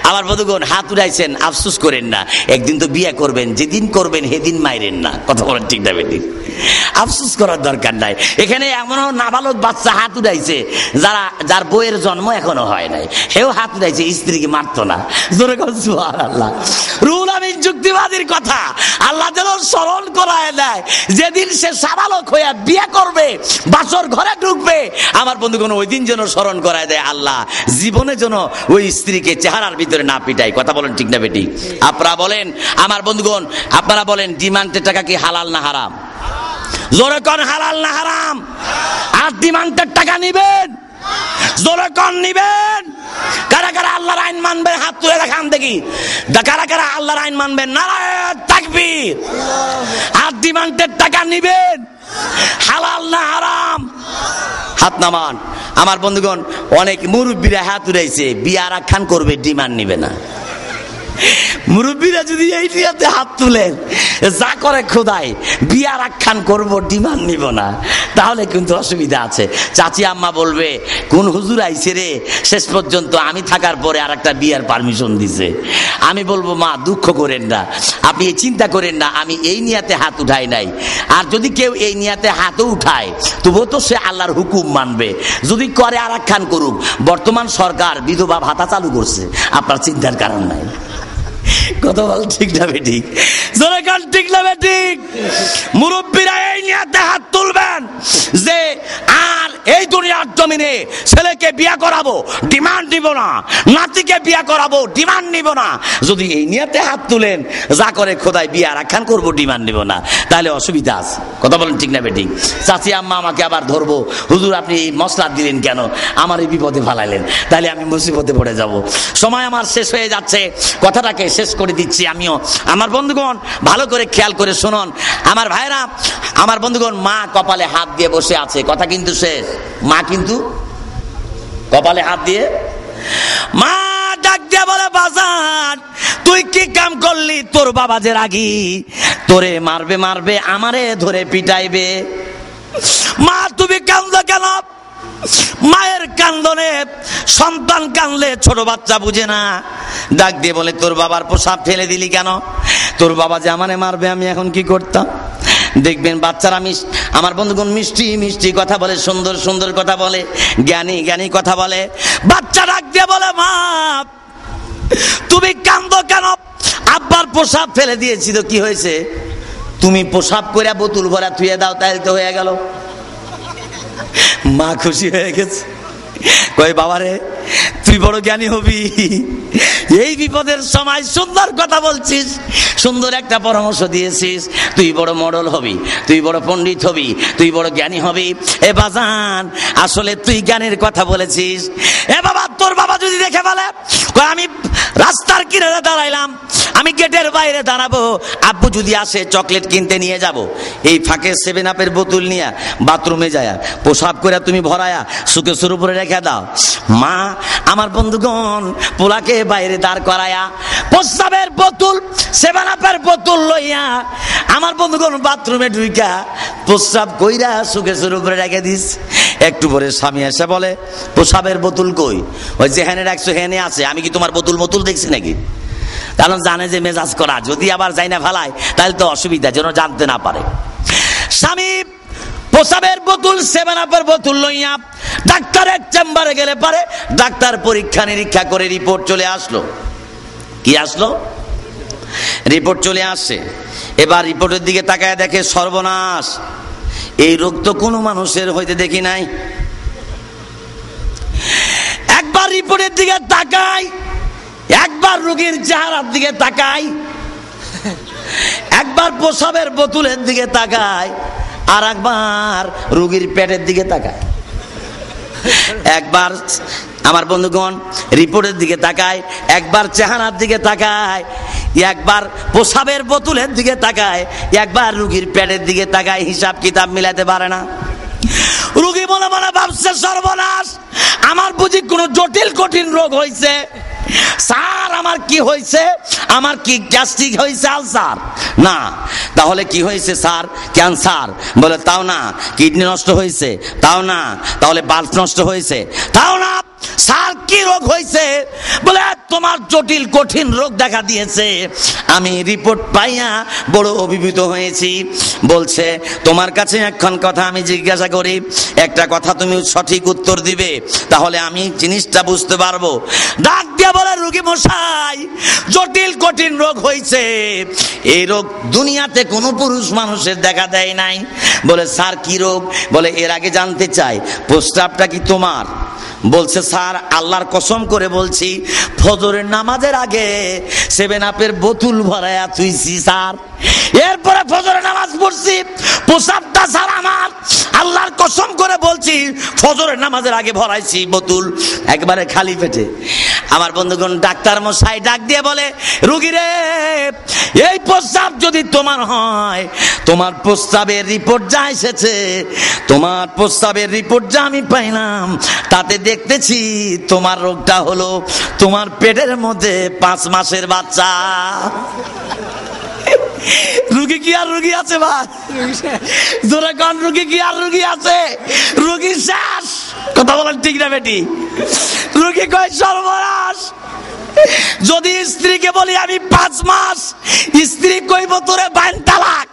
আমার বন্ধুগণ হাত উঠাইছেন, আফসোস করেন না, একদিন তো বিয়ে করবেন, যেদিন করবেন সেদিন মাইরেন না। কথা বলেন ঠিক না বেটি? আফসোস করার দরকার নাই। এখানে এমনও নাবালক বাচ্চা হাত উঠাইছে, যার বইয়ের জন্ম এখনো হয় নাই, সেও হাত উঠাইছে, স্ত্রীকে মারতো না। জোরে কও সুবহানাল্লাহ। রুল আমিন যুক্তিবাদীর কথা আল্লাহ যেন স্মরণ করায় দেয়, যেদিন সে সাবালক হয়ে বিয়ে করবে, বাসর ঘরে ঢুকবে, আমার বন্ধুগণ ওই দিন যেন স্মরণ করায় দেয় আল্লাহ, জীবনে যেন ওই স্ত্রীকে চেহারার ভিতরে না পিটাই। কথা বলেন ঠিক না বেটি? আপনারা বলেন, আমার বন্ধুগণ আপনারা বলেন, ডিমান্ডের টাকা কি হালাল না হারাম? জোরে কোন হালাল না হারাম? আর ডিমান্ডের টাকা নিবেন? জোরে কোন নিবেন? কারা কারা আল্লাহর আইন মানবেন? হাত তুলে দেখান দেখি। কারা কারা আল্লাহর আইন মানবেন? নারায়ে তাকবীর। আর ডিমান্ডের টাকা নিবেন? হালাল না হারাম? হাত নামান। আমার বন্ধুগণ অনেক মুরব্বীরা হাত উঠাইছে, বিয়ে আর খান করবে, ডিমান্ড নিবে না। মুরব্বীরা যদি এই নিয়াতে হাত তুলেন যা করে খোদাই বিয়ার আখ্যান করব, ডিমান্ড নিব না, তাহলে কিন্তু অসুবিধা আছে। চাচি আম্মা বলবে কোন হুজুর আইছে রে, শেষ পর্যন্ত আমি থাকার পরে আর একটা বিয়ার পারমিশন দিছে। আমি বলবো মা দুঃখ করেন না, আপনি চিন্তা করেন না, আমি এই নিয়াতে হাত উঠাই নাই। আর যদি কেউ এই নিয়াতে হাতও উঠায় তবুও তো সে আল্লাহর হুকুম মানবে। যদি করে আর আখ্যান করুক, বর্তমান সরকার বিধবা ভাতা চালু করছে, আপনার চিন্তার কারণ নাই। কথা বল ঠিক না বেঠিক? জোরে কান ঠিক না বেঠিক? মুরব্বীরা এই নিয়াতে হাত তুলবেন যে আর এই দুনিয়ার জমিনে ছেলেকে বিয়া করাবো, ডিমান্ড নিব না, নাতিকে বিয়া করাবো, ডিমান্ড নিব না। যদি এই নিয়াতে হাত তুলেন যা করে খোদাই বিয়া রাখান করবো, ডিমান্ড নিব না, তাহলে অসুবিধা আছে। কথা বলেন ঠিক না বেঠিক? চাচি আম্মা আমাকে আবার ধরবো, হুজুর আপনি এই মশলা দিলেন কেন, আমার এই বিপদে ফালাইলেন, তাহলে আমি মুসিবতে পড়ে যাব। সময় আমার শেষ হয়ে যাচ্ছে, কথাটাকে শেষ করে দিচ্ছি আমিও। আমার বন্ধুগণ ভালো করে খেয়াল করে শুনুন, আমার ভাইরা, আমার বন্ধুগণ, মা কপালে হাত দিয়ে বসে আছে, কথা কিন্তু শেষ। মা কিন্তু কপালে হাত দিয়ে, মা ডাক দিয়ে বলে বাজান তুই কি কাম করলি, তোর বাবা যে রাগী, তোরে মারবে মারবে, আমারে ধরে পিটাইবে। মা তুমি কান্দো কেন? মায়ের কান্দনে সন্তান কানলে ছোট বাচ্চা বুঝে না। ডাক দিয়ে বলে তোর বাবার প্রসাব ফেলে দিলি কেন? তোর বাবা যে আমারে মারবে, আমি এখন কি করতাম? দেখবেন বাচ্চারা আমার বন্ধুগণ মিষ্টি মিষ্টি কথা বলে, সুন্দর সুন্দর কথা বলে, জ্ঞানী জ্ঞানী কথা বলে। বাচ্চা ডাক দিয়ে বলে মা তুমি কান্দো কেন? আব্বার প্রসাব ফেলে দিয়েছি তো কি হয়েছে? তুমি প্রসাব করে বোতল ভরা থুয়ে দাও, তাহলে তো হয়ে গেল। মা খুশি হয়ে গেছে, কই বাবারে তুই বড় জ্ঞানী হবি, এই বিপদের সময় সুন্দর কথা বলছিস, সুন্দর একটা পরামর্শ দিয়েছিস, তুই বড় মডেল হবি, তুই বড় পণ্ডিত হবি, তুই বড় জ্ঞানী হবি। এ বাজান আসলে তুই জ্ঞানের কথা বলেছিস। এ বাবা তোর বাবা যদি দেখে বলে আমি রাস্তার কিনারে দাঁড়াইলাম, আমি গেটের বাইরে দাঁড়াবো, আব্বু যদি আসে চকলেট কিনতে নিয়ে যাব, এই ফাঁকে 7 আপের বোতল নিয়ে বাথরুমে যায় প্রসাব করে তুমি ভরায়া সুকেশের উপরে রেখে দাও। মা আমার বন্ধুগণ পোলাকে বাইরে দাঁড় করায়া প্রসাবের বোতল 7 আপের বোতল লইয়া আমার বন্ধুগণ বাথরুমে ঢুইকা প্রসাব কইরা সুকেশের উপরে রেখে দিস। একটু পরে স্বামী এসে বলে প্রসাবের বোতল কই? ওই যে হেনে রাখছো হেনে আছে, আমি কি তোমার বোতল বোতল দেখছি নাকি? কারণ জানে যে মেজাজ করা, যদি আবার যাই না ফেলায় তাহলে তো অসুবিধা, যেন জানতে না পারে। স্বামী প্রসাবের বোতল 7 আপের বোতল লইয়া ডাক্তারের চেম্বারে গেলে পারে, ডাক্তার পরীক্ষা নিরীক্ষা করে রিপোর্ট চলে আসলো। কি আসলো? রিপোর্ট চলে আসছে। এবার রিপোর্টের দিকে তাকায় দেখে সর্বনাশ, এই রোগ তো কোনো মানুষের হইতে দেখি নাই। একবার রিপোর্টের দিকে তাকাই, একবার রোগীর চেহারার দিকে তাকাই, একবার প্রসাবের বোতলের দিকে তাকায়, আর একবার রোগীর পেটের দিকে তাকায়। একবার আমার বন্ধুগণ রিপোর্টের দিকে তাকায়, একবার চেহারার দিকে তাকায়, একবার প্রসাবের বোতলের দিকে তাকায়, একবার রোগীর পেটের দিকে তাকায়। হিসাব কিতাব মিলাতে পারে না। রোগী মনে মনে ভাবছে সর্বনাশ, আমার বুঝি কোনো জটিল কঠিন রোগ হয়েছে। স্যার আমার কি হয়েছে? আমার কি গ্যাস্ট্রিক হয়েছে, আলসার? না। তাহলে কি হয়েছে স্যার? ক্যান্সার? বলে তাও না। কিডনি নষ্ট হয়েছে? তাও না। তাহলে বাল্ব নষ্ট হয়েছে? তাও না। স্যার কি রোগ হয়েছে? বলে তোমার জটিল কঠিন রোগ দেখা দিয়েছে। আমি রিপোর্ট পাইয়া বড় অভিভূত হয়েছি। বলছে তোমার কাছে এখন কথা আমি জিজ্ঞাসা করি, একটা কথা তুমি সঠিক উত্তর দিবে, তাহলে আমি জিনিসটা বুঝতে পারবো। ডাক দিয়ে বলে রোগী মশাই জটিল কঠিন রোগ হয়েছে, এই রোগ দুনিয়াতে কোনো পুরুষ মানুষের দেখা দেয় নাই। বলে স্যার কি রোগ? বলে এর আগে জানতে চাই প্রস্তাবটা কি তোমার? বলছে স্যার আল্লাহর কসম করে বলছি ফজরের নামাজের আগে 7 আপের বোতল ভরায়া থুইছি স্যার, এরপরে ফজরের নামাজ পড়ছি, প্রসাবটা স্যার আমার আল্লাহর কসম করে বলছি ফজরের নামাজের আগে ভরাইছি বোতল, একবারে খালি পেটে। আমার বন্ধুগণ ডাক্তার মশাই ডাক দিয়ে বলে, রোগী রে, এই প্রস্রাব যদি তোমার হয়, তোমার প্রস্রাবের রিপোর্ট যা এসেছে, তোমার প্রস্রাবের রিপোর্ট যা আমি পাইলাম, তাতে দেখতেছি তোমার রোগটা হলো তোমার পেটের মধ্যে 5 মাসের বাচ্চা। রোগী কি আর রোগী আছে ভাই? জোরে কোন রোগী কি আর রোগী আছে? রোগী শেষ। কথা বলেন ঠিক না বেটি? রোগী কয় সর্বনাশ। যদি স্ত্রীকে বলি আমি 5 মাস, স্ত্রী কইব তোরে বাইন তালাক।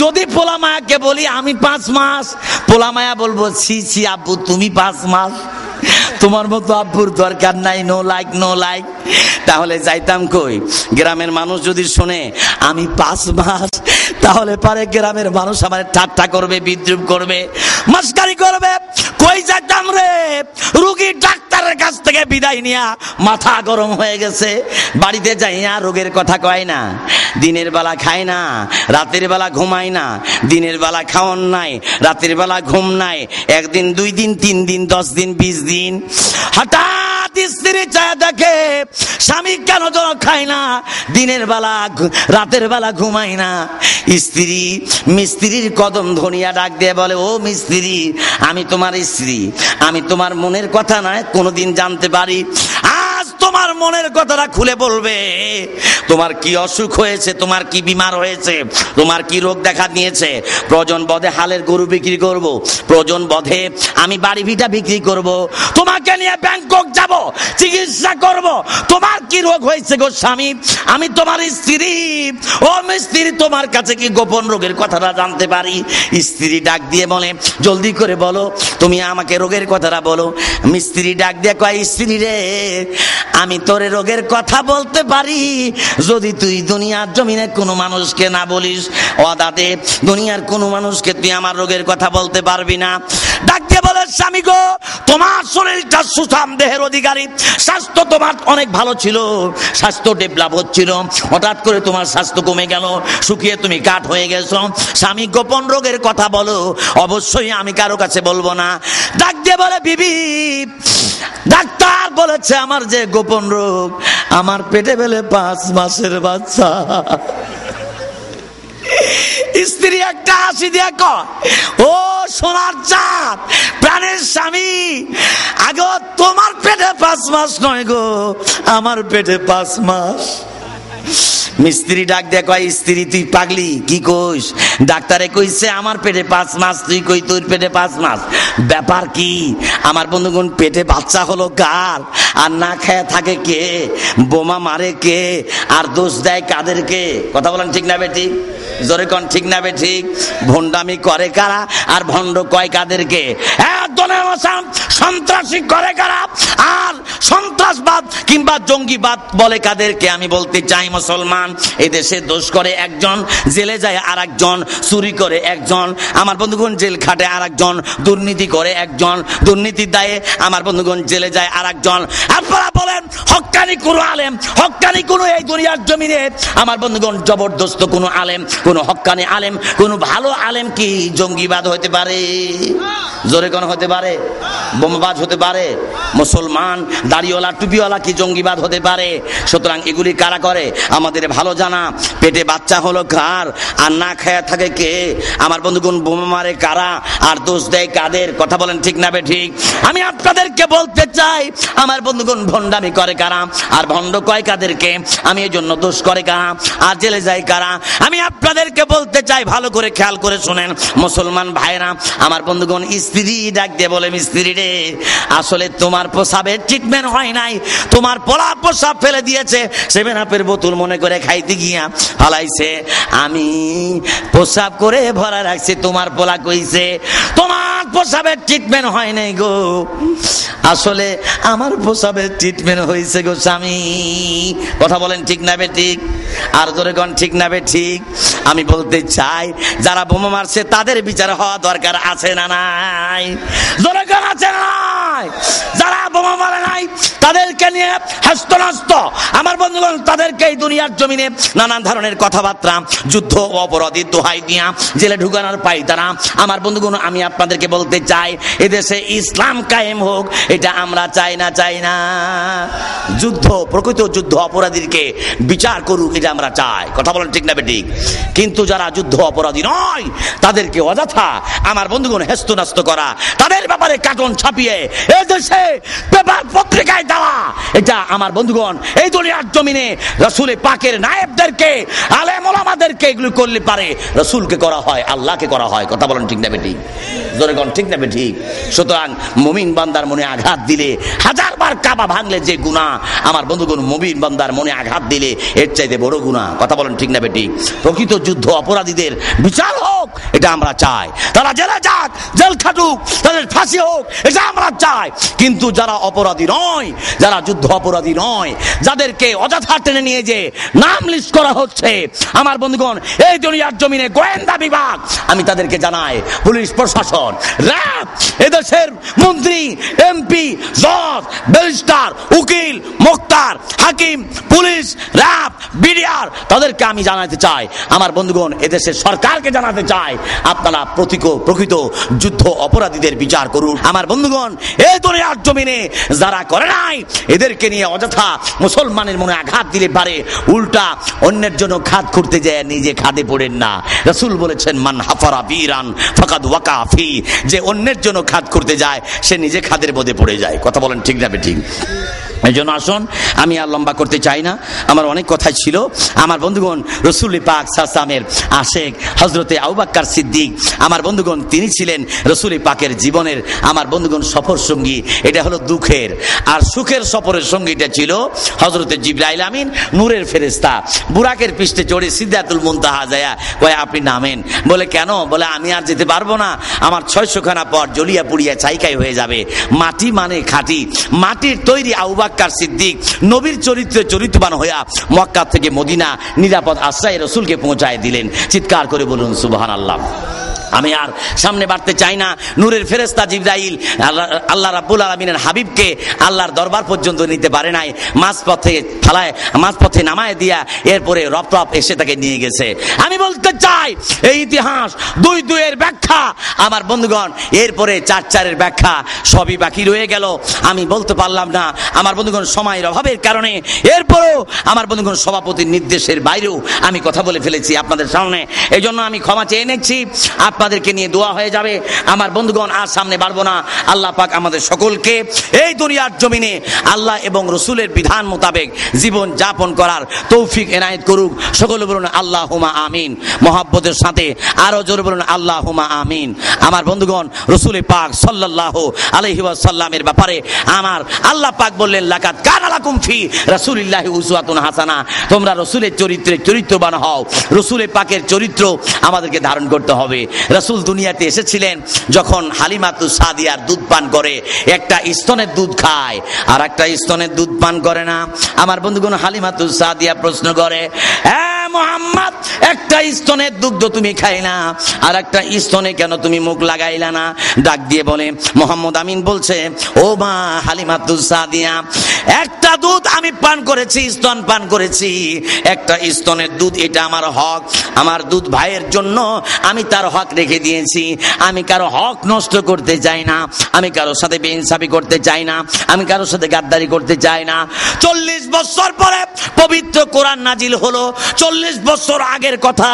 যদি পোলা মায়াকে বলি আমি 5 মাস, পোলা মায়া বলবো ছি ছি আব্বু তুমি 5 মাস, তোমার মতো আব্বুর দরকার নাই, নো লাইক নো লাইক। তাহলে যাইতাম কই? গ্রামের মানুষ যদি শুনে আমি 5 মাস, তাহলে পারে গ্রামের মানুষ আমার ঠাট্টা করবে, বিদ্রুপ করবে, মাস্কারি করবে। কই যাইতাম রে? রোগী ডাক্তারের কাছ থেকে বিদায় নিয়া মাথা গরম হয়ে গেছে, বাড়িতে যাইয়া রোগের কথা কয় না, দিনের বেলা খায় না, রাতের বেলা ঘুমায় না, দিনের বেলা খাওয়ান নাই, রাতের বেলা ঘুম নাই, 1 দিন 2 দিন 3 দিন 10 দিন 20 দিন। হঠাৎ স্ত্রী চায় দেখে স্বামী কেন যেন খায় না, দিনের বেলা রাতের বেলা ঘুমায় না। স্ত্রী মিস্ত্রির কদম ধরিয়া ডাক দিয়ে বলে, ও মিস্ত্রি, আমি তোমার স্ত্রী, আমি তোমার মনের কথা নয় কোনোদিন জানতে পারি, আজ তোমার মনের কথাটা খুলে বলবে। তোমার কি অসুখ হয়েছে, তোমার কি বিমার হয়েছে, তোমার কি রোগ দেখা দিয়েছে? প্রয়োজন বধে হালের গরু বিক্রি করব, প্রয়োজন বধে আমি বাড়ি ভিটা বিক্রি করব, তোমাকে নিয়ে ব্যাংকক যাব, চিকিৎসা করব। তোমার কি রোগ হয়েছে গো স্বামী? আমি তোমার স্ত্রী। ও মিস্ত্রি, তোমার কাছে কি গোপন রোগের কথাটা জানতে পারি? স্ত্রী ডাক দিয়ে বলে, জলদি করে বলো, তুমি আমাকে রোগের কথাটা বলো। মিস্ত্রি ডাক দিয়ে কয়, স্ত্রী রে, আমি তোরে রোগের কথা বলতে পারি যদি তুই দুনিয়ার জমিনে কোনো মানুষকে না বলিস। ওয়াদাতে দুনিয়ার কোনো মানুষকে তুই আমার রোগের কথা বলতে পারবি না। ডাক দিয়ে বলে, স্বামী গো, তোমার শরীরটা সুঠাম দেহের অধিকারী, স্বাস্থ্য তোমার অনেক ভালো ছিল, স্বাস্থ্য ডেভেলপ হচ্ছিল, হঠাৎ করে তোমার স্বাস্থ্য কমে গেল, শুকিয়ে তুমি কাঠ হয়ে গেছো। স্বামী গোপন রোগের কথা বলো, অবশ্যই আমি কারো কাছে বলবো না। ডাক দিয়ে বলে, বিবি, ডাক্তার বলেছে আমার যে গোপন রোগ, আমার পেটে বেলে 5 মাসের বাচ্চা। স্ত্রী একটা হাসি দিয়ে কয়, ও সোনার চাঁদ, প্রাণের স্বামী, আগে তোমার পেটে 5 মাস নয় গো, আমার পেটে 5 মাস। মিস্ত্রি ডাক দিয়ে কয়, স্ত্রী তুই পাগলি, কি কইস? ডাক্তারে কইছে আমার পেটে 5 মাস, তুই কই তোর পেটে 5 মাস? ব্যাপার কি? আমার বন্ধুগণ, পেটে বাচ্চা হলো কার? আর না খেয়ে থাকে কে? বোমা মারে কে? আর দোষ দেয় কাদেরকে? কথা বলেন ঠিক না বেঠিক? জোরে কোন ঠিক না বেঠিক? ভণ্ডামি করে কারা আর ভণ্ড কয় কাদেরকে? সন্ত্রাসী করে কারা আর সন্ত্রাসবাদ কিংবা জঙ্গিবাদ বলে কাদেরকে? আমি বলতে চাই, মুসলমান, এদেশে দোষ করে একজন, জেলে যায় আর একজন, চুরি করে একজন, আমার বন্ধুগণ জেল খাটে আর একজন, দুর্নীতি করে একজন, দুর্নীতির দায়ে আমার বন্ধুগণ জেলে যায় আর একজন। আপনারা বলেন, হক্কানি কোন আলেম, হক্কানি কোন এই দুনিয়ার জমিনে আমার বন্ধুগণ জবরদস্ত কোন আলেম, কোন হক্কানি আলেম, কোন ভালো আলেম কি জঙ্গিবাদ হতে পারে? জোরে কোন হতে পারে? বোমাবাজ হতে পারে? মুসলমান দাড়িওয়ালা টুপিওয়ালা কি জঙ্গিবাদ হতে পারে? সুতরাং এগুলি কারা করে আমাদের ভালো জানা। পেটে বাচ্চা হলো কার আর না খেয়ে থাকে কে? আমার বন্ধুগণ, বোমা মারে কারা আর দোষ দেয় কাদের? কথা বলেন ঠিক না বেঠিক? আমি আপনাদেরকে বলতে চাই, আমার বন্ধুগণ, ভণ্ডামি করে কারা আর ভণ্ড কয় কাদেরকে? আমি এই জন্য দোষ করে কারা আর জেলে যায় কারা? আমি আপনাদেরকে বলতে চাই, ভালো করে খেয়াল করে শোনেন মুসলমান ভাইরা। আমার বন্ধুগণ, স্ত্রী ডাক দিয়ে বলে, মিস্ত্রি রে, আসলে তোমার প্রসাবের ট্রিটমেন্ট হয় নাই, তোমার পোলা প্রসাব ফেলে দিয়েছে, 7 আপের বোতল মনে করে খাইতে গিয়া ফালাইছে, আমি প্রসাব করে ভরা রাখছি, তোমার পোলা কইছে তোমার প্রসাবের ট্রিটমেন্ট হয় নাই গো, আসলে আমার প্রসাবের ট্রিটমেন্ট হয়েছে গো স্বামী। কথা বলেন ঠিক না বেঠিক? আর জোরে কোন ঠিক না বেঠিক? আমি বলতে চাই, যারা বোমা মারছে তাদের বিচার হওয়া দরকার আছে না নাই? জোরে কোন আছে না নাই? যারা বোমা মারে নাই তাদেরকে নিয়ে হ্যাস্ত আমার বন্ধুগণ, তাদেরকে এই দুনিয়ার জমিনে নানান ধরনের কথাবার্তা, যুদ্ধ অপরাধী দোহাই দিয়া জেলে ঢুকানোর পাই তারা। আমার বন্ধুগণ, আমি আপনাদেরকে বলতে চাই, এদেশে ইসলাম কায়েম হোক, এটা আমরা চাই না। যুদ্ধ, প্রকৃত যুদ্ধ অপরাধীকে বিচার করুক, এটা আমরা চাই। কথা বলেন ঠিক না বেঠিক? কিন্তু যারা যুদ্ধ অপরাধী নয়, তাদেরকে অযথা আমার বন্ধুগণ হেস্তনাস্ত করা, তাদের ব্যাপারে কার্টুন ছাপিয়ে এদেশে পেপার পত্রিকায় দেওয়া, এটা আমার বন্ধুগণ এই দুনিয়ার জমিনে রাসূল পাকের নায়েবদেরকে, আলেম ওলামাদেরকে এগুলো করলে পারে রাসূলকে করা হয়, আল্লাহকে করা হয়। কথা বলেন ঠিক না বেঠিক? জোরে কোন ঠিক না বেঠিক? সুতরাং মুমিন বান্দার মনে আঘাত দিলে, হাজারবার কাবা ভাঙলে যে গুনাহ, আমার বন্ধুগণ মুমিন বান্দার মনে আঘাত দিলে এর চাইতে বড় গুনাহ। কথা বলেন ঠিক না বেঠিক? প্রকৃত যুদ্ধ অপরাধীদের বিচার হোক, এটা আমরা চাই। তারা জেলে যাক, জেল খাটুক, তাদের ফাঁসি হোক, এটা আমরা চাই। কিন্তু যারা অপরাধী নয়, যারা যুদ্ধ অপরাধী নয়, যাদেরকে অযথা টেনে নিয়ে যে নাম লিস্ট করা হচ্ছে, আমার বন্ধুগণ এই দুনিয়ার জমিনে গোয়েন্দা বিভাগ, আমি তাদেরকে জানাই, পুলিশ প্রশাসন, র্যাব, এদেশের মন্ত্রী, এমপি, জজ, ব্যারিস্টার, উকিল, মোক্তার, হাকিম, পুলিশ, র্যাব, বিডিআর, তাদেরকে আমি জানাতে চাই, আমার বন্ধুগণ এদেশের সরকারকে জানাতে চাই, আপনারা প্রকৃত যুদ্ধ অপরাধীদের বিচার করুন। আমার বন্ধুগণ এই দুনিয়ার জমিনে যারা করে নাই, এদেরকে নিয়ে অযথা মুসলমানের মনে আঘাত দিলে পারে উল্টা অন্যের জন্য খাদ করতে যায়, নিজে খাদে পড়েন না। রাসূল বলেছেন, মান হাফারা বীরান ফাকাদ ওয়াকা ফি, যে অন্যের জন্য খাদ করতে যায় সে নিজে খাদের মধ্যে পড়ে যায়। কথা বলেন ঠিক না বেঠিক? এই জন্য আসুন, আমি আর লম্বা করতে চাই না, আমার অনেক কথাই ছিল। আমার বন্ধুগণ রাসূল পাক সাল্লামের আশেক হযরতে আবু বকর সিদ্দিক, আমার বন্ধুগণ তিনি ছিলেন রাসূল পাকের জীবনের আমার বন্ধুগণ সফর সঙ্গী। এটা হলো দুঃখের, আর সুখের সফরের সঙ্গীটা ছিল হযরতে জিবরাইল আমিন, নূরের ফেরেশতা। বুরাকের পৃষ্ঠে চড়ে সিদরাতুল মুনতাহা যায়া কয়, আপনি নামেন। বলে কেন? বলে আমি আর যেতে পারবো না, আমার 600 খানা পর জ্বলিয়া পুড়িয়া ছাইকাই হয়ে যাবে। মাটি মানে খাঁটি, মাটির তৈরি আবু বকর সিদ্দিক নবীর চরিত্রে চরিত্রবান হইয়া মক্কা থেকে মদিনা নিরাপদ আশ্রয়ে রাসূলকে পৌঁছায় দিলেন। চিৎকার করে বলুন সুবহানাল্লাহ। আমি আর সামনে বাড়তে চাই না। নূরের ফেরেশতা জিবরাইল আল্লাহ রাব্বুল আলামিনের হাবিবকে আল্লাহর দরবার পর্যন্ত নিতে পারে নাই, মাঝপথে নামায় দিয়া এরপরে রপ এসে তাকে নিয়ে গেছে। আমি বলতে চাই, এই ইতিহাস 2-2 ব্যাখ্যা, আমার বন্ধুগণ এরপরে 4-4 ব্যাখ্যা, সবই বাকি রয়ে গেল। আমি বলতে পারলাম না, আমার বন্ধুগণ সময়ের অভাবের কারণে। এরপরও আমার বন্ধুগণ সভাপতির নির্দেশের বাইরেও আমি কথা বলে ফেলেছি আপনাদের সামনে, এই জন্য আমি ক্ষমা চেয়ে নিচ্ছি। আপনাদেরকে নিয়ে দোয়া হয়ে যাবে। আমার বন্ধুগণ আর সামনে বাড়বো না। আল্লাহ পাক আমাদের সকলকে এই দুনিয়ার জমিনে আল্লাহ এবং রসুলের বিধান মোতাবেক জীবন যাপন করার তৌফিক এনায়েত করুক। সকলে বলুন আল্লাহুম্মা আমিন। মহব্বতের সাথে আরো জোরে বলুন আল্লাহুম্মা আমিন। আমার বন্ধুগণ রসুল পাক সাল্লাল্লাহু আলাইহি ওয়াসাল্লামের ব্যাপারে আমার আল্লাহ পাক বললেন, লাকাদ কানা লাকুম ফি রাসূলিল্লাহি উসওয়াতুন হাসানা। তোমরা রসুলের চরিত্রে চরিত্রবান হও। রসুল পাকের চরিত্র আমাদেরকে ধারণ করতে হবে। রাসূল দুনিয়াতে এসেছিলেন যখন হালিমাতুস সাদিয়ার দুধ পান করে, একটা স্তনের দুধ খায় আর একটা স্তনের দুধ পান করে না। আমার বন্ধুগণ হালিমাতুস সাদিয়া প্রশ্ন করে, হ্যাঁ মুহাম্মদ, একটা স্তনের দুগ্ধ তুমি খাইলা আর একটা স্তনে কেন তুমি মুখ লাগাইলা না? ডাক দিয়ে বলে, মোহাম্মদ আমিন বলছে, ও মা হালিমাতুস সাদিয়া, একটা দুধ আমি পান করেছি, স্তন পান করেছি, একটা স্তনের দুধ, এটা আমার হক। আমার দুধ ভাইয়ের জন্য আমি তার হক রেখে দিয়েছি। আমি কারো হক নষ্ট করতে চাই না, আমি কারোর সাথে বেইনসাফি করতে চাই না, আমি কারোর সাথে গাদ্দারি করতে চাই না। 40 বছর পরে পবিত্র কোরআন নাজিল হলো। 40 বছর আগের কথা,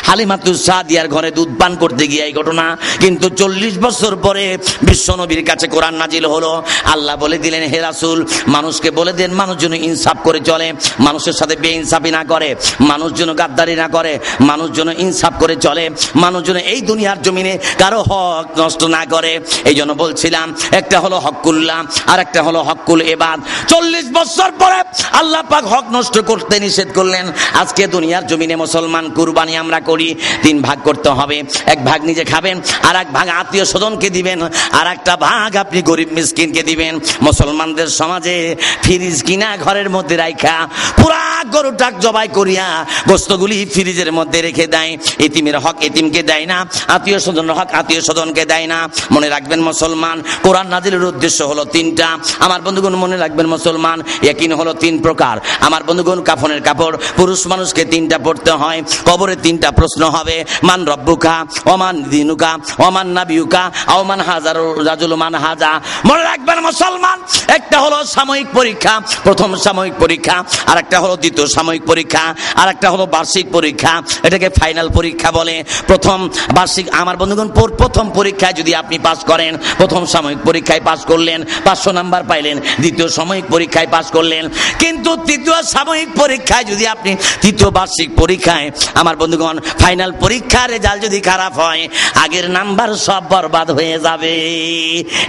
হালিমাতুস সাদিয়ার ঘরে দুধ পান করতে গিয়ে এই ঘটনা। কিন্তু 40 বছর পরে বিশ্ব নবীর কাছে কোরআন নাজিল হলো। আল্লাহ বলে দিলেন, হে রাসূল, মানুষকে বলে দেন মানুষ যেন ইনসাফ করে চলে, মানুষের সাথে বেইনসাফি না করে, মানুষ যেন গাদ্দারি না করে, মানুষ যেন ইনসাফ করে চলে, মানুষ যেন এই দুনিয়ার জমিনে কারো হক নষ্ট না করে। এই জন্য বলছিলাম, একটা হলো হকুল্লাহ আর একটা হলো হকুল ইবাদ। 40 বছর পরে আল্লাহ পাক হক নষ্ট করতে নিষেধ করলেন। আজকে দুনিয়া দুনিয়ার জমিনে মুসলমান কুরবানি আমরা করি, 3 ভাগ করতে হবে। 1 ভাগ নিজে খাবেন, আর 1 ভাগ আত্মীয় স্বজনকে দিবেন, আর 1টা ভাগ আপনি গরিব মিসকিনকে দিবেন। মুসলমানদের সমাজে ফ্রিজ কিনা ঘরের মধ্যে রাখা পুরা গরুটা জবাই করিয়া গোস্তগুলি ফ্রিজের মধ্যে রেখে দেয়। এতিমের হক এতিমকে দেয় না, আত্মীয় স্বজনের হক আত্মীয় স্বজনকে দেয় না। মনে রাখবেন মুসলমান, কোরআন নাজিলের উদ্দেশ্য হলো 3টা। আমার বন্ধুগণ মনে রাখবেন মুসলমান, ইয়াকিন হলো 3 প্রকার। আমার বন্ধুগণ, কাফনের কাপড় পুরুষ মানুষকে 3টা পড়তে হয়। কবরে 3টা প্রশ্ন হবে, মান রব্বুকা, ওমান দিনুকা, ওমান নাবিয়ুকা, ওমান হাজারুল রাজুল মান হাজা। মনে রাখবেন মুসলমান, একটা হলো সাময়িক পরীক্ষা, প্রথম সাময়িক পরীক্ষা, আর একটা হলো দ্বিতীয় সাময়িক পরীক্ষা, আর একটা হলো বার্ষিক পরীক্ষা। এটাকে ফাইনাল পরীক্ষা বলে। প্রথম বার্ষিক, আমার বন্ধুগণ, প্রথম পরীক্ষায় যদি আপনি পাস করেন, প্রথম সাময়িক পরীক্ষায় পাস করলেন, 500 নাম্বার পাইলেন। দ্বিতীয় সাময়িক পরীক্ষায় পাস করলেন, কিন্তু তৃতীয় সাময়িক পরীক্ষায় যদি আপনি, তৃতীয় বার্ষিক পরীক্ষায় আমার বন্ধুগণ, ফাইনাল পরীক্ষার রেজাল্ট যদি খারাপ হয়, আগের নাম্বার সব বরবাদ হয়ে যাবে।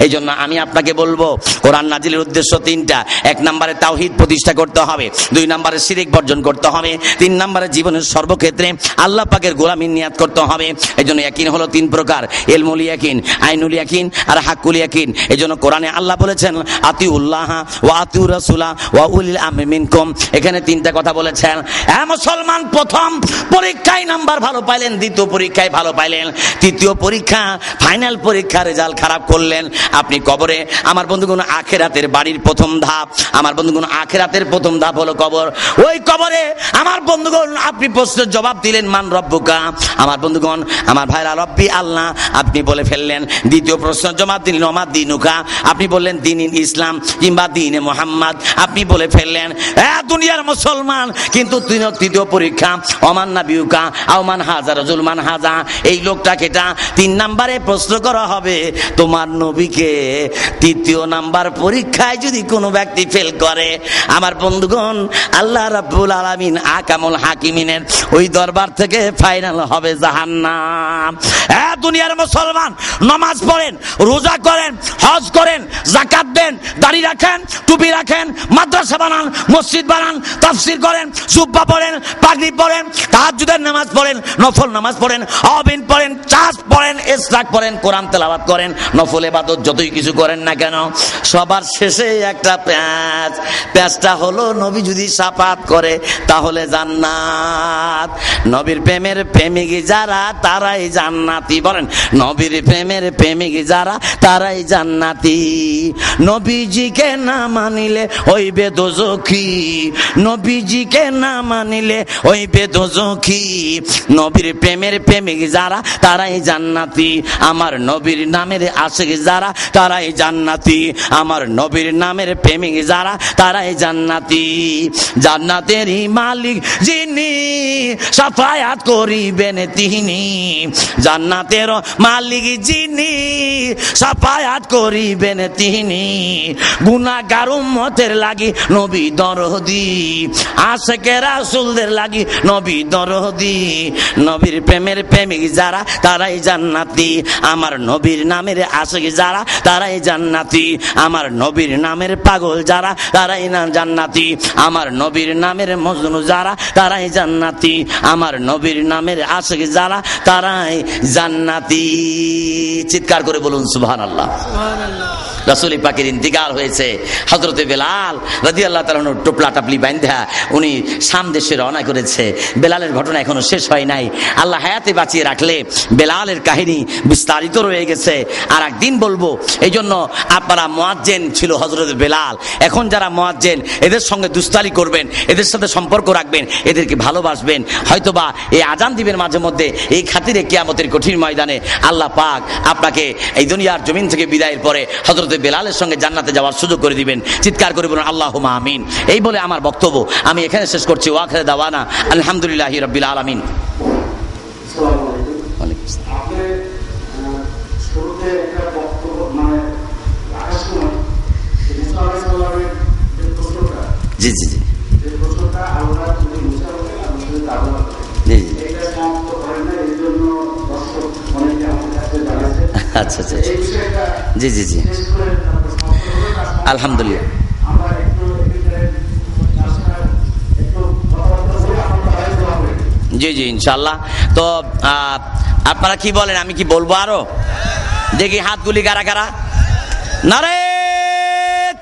এই জন্য আমি আপনাকে বলবো, কোরআন নাজিলের উদ্দেশ্য 3টা। 1 নম্বরে তাওহীদ প্রতিষ্ঠা করতে হবে, 2 নম্বরে শিরক বর্জন করতে হবে, 3 নম্বরে জীবনের সর্বক্ষেত্রে আল্লাহ পাকের গোলামির নিয়াত করতে হবে। এই জন্য ইয়াকিন হলো 3 প্রকার, ইলমুল ইয়াকিন, আইনুল ইয়াকিন, আর হাক্কুল ইয়াকিন। এই জন্য কোরআনে আল্লাহ বলেছেন, আতিউল্লাহ ওয়া আতিউর রাসূলা ওয়া উলিল আমরি মিনকুম। এখানে 3টা কথা বলেছেন। মুসলমান, প্রথম পরীক্ষায় নাম্বার ভালো পাইলেন, দ্বিতীয় পরীক্ষায় ভালো পাইলেন, তৃতীয় পরীক্ষা ফাইনাল পরীক্ষা রেজাল্ট খারাপ করলেন, আপনি কবরে। আমার বন্ধুগণ, আখিরাতের বাড়ির প্রথম ধাপ, আমার বন্ধুগণ, আখিরাতের প্রথম ধাপ হলো কবর। ওই কবরে আমার বন্ধুগণ, আপনি প্রশ্নের জবাব দিলেন, মান রব্বুকা। আমার বন্ধুগণ, আমার ভাইরা, রব্বি আল্লাহ আপনি বলে ফেললেন। দ্বিতীয় প্রশ্নের জবাব দিলেন, ওমা দিনুকা, আপনি বললেন দিন ইসলাম কিংবা দিনে মুহাম্মদ, আপনি বলে ফেললেন। দুনিয়ার মুসলমান, কিন্তু তৃতীয় পরীক্ষা, ওমান নাবিয়ুকা আওমান হাজা রাজুল মান হাজা। এই লোকটাকে 3 নম্বরে প্রশ্ন করা হবে, তোমার নবীকে। তৃতীয় নাম্বার পরীক্ষায় যদি কোনো ব্যক্তি ফেল করে, আমার বন্ধুগণ, আল্লাহ রাব্বুল আলামিন আকামুল হাকিমিনের ওই দরবার থেকে ফাইনাল হবে জাহান্নাম। দুনিয়ার মুসলমান, নামাজ পড়েন, রোজা করেন, হজ করেন, যাকাত দেন, দাড়ি রাখেন, টুপি রাখেন, মাদ্রাসা বানান, মসজিদ বানান, তাফসীর করেন, জুব্বা পড়েন, পাগড়ি পড়েন, তাহাজ্জুদের নামাজ পড়েন, নফল নামাজ পড়েন, আবিন পড়েন, চাষ পড়েন, ইসরাক পড়েন, কোরআন তেলাওয়াত করেন, নফল ইবাদত যতই কিছু করেন না কেন, সবার শেষে একটা প্যাঁচটা হলো, নবী যদি শাফাত করে তাহলে জান্নাত। নবীর প্রেমের প্রেমিক যারা তারাই জান্নাতি। বলেন, নবীর প্রেমের প্রেমিক যারা তারাই জান্নাতি। নবীজিকে না মানিলে হইবে দোজখী, নবীজিকে না মানিলে হইবে দোজখী। নবীর প্রেমের প্রেমিক যারা তারাই জান্নাতি। আমার নবীর নামের আশিক যারা তারাই জান্নাতি। আমার নবীর নামের প্রেমিক যারা তারাই জান্নাতি। জান্নাতেরই মালিক যিনি, শাফায়াত করিবেন তিনি। জান্নাতের মালিক যিনি, শাফায়াত করিবেন তিনি। গুনাহগার উম্মতের লাগি নবী দরদি, আশিকে রাসূলদের লাগি নবী দরদি। নবীর প্রেমের প্রেমিক যারা তারাই জান্নাতি। আমার নবীর নামের আশিক যারা তারাই জান্নাতি। আমার নবীর নামের পাগল যারা তারাই না জান্নাতি। আমার নবীর নামের মজনু যারা তারাই জান্নাতি। আমার নবীর নামের আশিক যারা তারাই জান্নাতি। চিৎকার করে বলুন সুবহানাল্লাহ। রাসূল পাকের ইন্তিকাল হয়েছে। হযরতে বেলাল রাদিয়াল্লাহু তাআলা টোপলা টাপলি বাঁধা উনি শাম দেশে রওনা করেছে। বেলালের ঘটনা এখনো শেষ হয় নাই। আল্লাহ হায়াতে বাঁচিয়ে রাখলে বেলালের কাহিনী বিস্তারিত রয়ে গেছে, আর একদিন বলবো। এই জন্য আপনারা, মুয়াজ্জিন ছিল হযরত বেলাল। এখন যারা মুয়াজ্জিন, এদের সঙ্গে দুস্তারি করবেন, এদের সাথে সম্পর্ক রাখবেন, এদেরকে ভালোবাসবেন। হয়তোবা এই আজান দিবেন মাঝে মধ্যে, এই খাতিরে কিয়ামতের কঠিন ময়দানে আল্লাহ পাক আপনাকে এই দুনিয়ার জমিন থেকে বিদায়ের পরে হযরত বেলালের সঙ্গে জান্নাতে যাওয়ার সুযোগ করে দিবেন। চিৎকার করে বলুন আল্লাহুম্মা আমিন। এই বলে আমার বক্তব্য আমি এখানে শেষ করছি। ওয়া আখিরু দাওয়ানা আলহামদুলিল্লাহি রাব্বিল আলামিন। জি জি জি আচ্ছা আচ্ছা, জি জি জি, আলহামদুলিল্লাহ। জি জি ইনশাল্লাহ। তো আপনারা কি বলেন, আমি কি বলবো আরো? দেখি হাতগুলি কারা কারা। নারে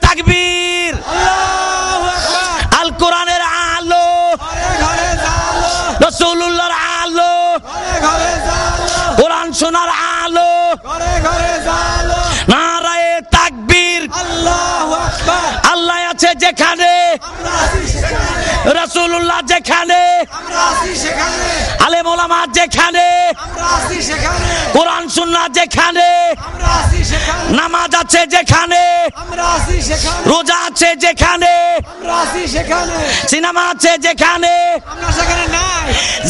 তাকবীর, আল কোরআনের আলো, রাসূলুল্লাহর আলো, কোরআন শোনার আলো, নারায়ে তাকবীর। আল্লাহ আছে যেখানে, রাসূলুল্লাহ যেখানে, আলেম ওলামা যেখানে, কোরআন সুন্নাহ যেখানে, নামাজ আছে যেখানে, রোজা আছে যেখানে, সিনেমা আছে যেখানে,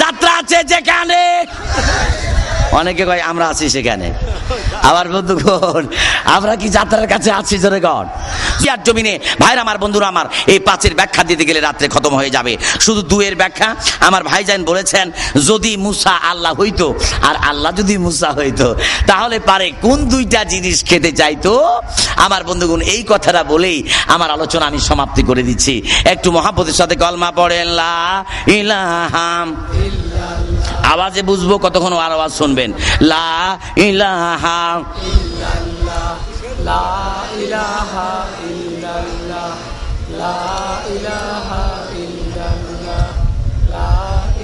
যাত্রা আছে যেখানে, অনেকে কয় আমরা আছি সেখানে। আবার বন্ধুগণ, আমরা কি যাত্রার কাছে আছি? জোরে গণ জিয়ার জমিনে ভাইরা আমার, বন্ধুরা আমার, এই 5-এর ব্যাখ্যা দিতে গেলে রাত্রে খতম হয়ে যাবে। শুধু 2-এর ব্যাখ্যা আমার ভাইজান বলেছেন, যদি মুসা আল্লাহ হইতো আর আল্লাহ যদি মুসা হইতো তাহলে পারে কোন 2টা জিনিস খেতে চাইতো? আমার বন্ধুগণ, এই কথাটা বলেই আমার আলোচনা আমি সমাপ্তি করে দিচ্ছি। একটু মহাব্বতের সাথে কলমা পড়েন, লা ইলাহা ইল্লাল্লাহ। আওয়াজে বুঝবো, কতক্ষণ আর আওয়াজ শুনবেন। লা ইলাহা ইল্লাল্লাহ, লা ইলাহা ইল্লাল্লাহ, লা ইলাহা ইল্লাল্লাহ, লা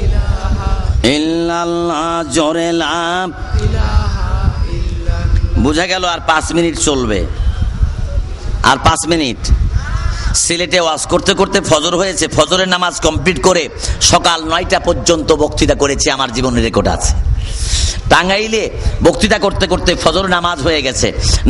ইলাহা ইল্লাল্লাহ। জোরে লা ইলাহা ইল্লাল্লাহ। বুঝা গেল? আর 5 মিনিট চলবে, আর 5 মিনিট। সিলেটে ওয়াজ করতে করতে ফজর হয়েছে, ফজরের নামাজ কমপ্লিট করে সকাল 9টা পর্যন্ত বক্তৃতা করেছি, আমার জীবনের রেকর্ড আছে। টাঙ্গাইলে বক্তৃতা করতে করতে ফজর নামাজ হয়ে গেছে,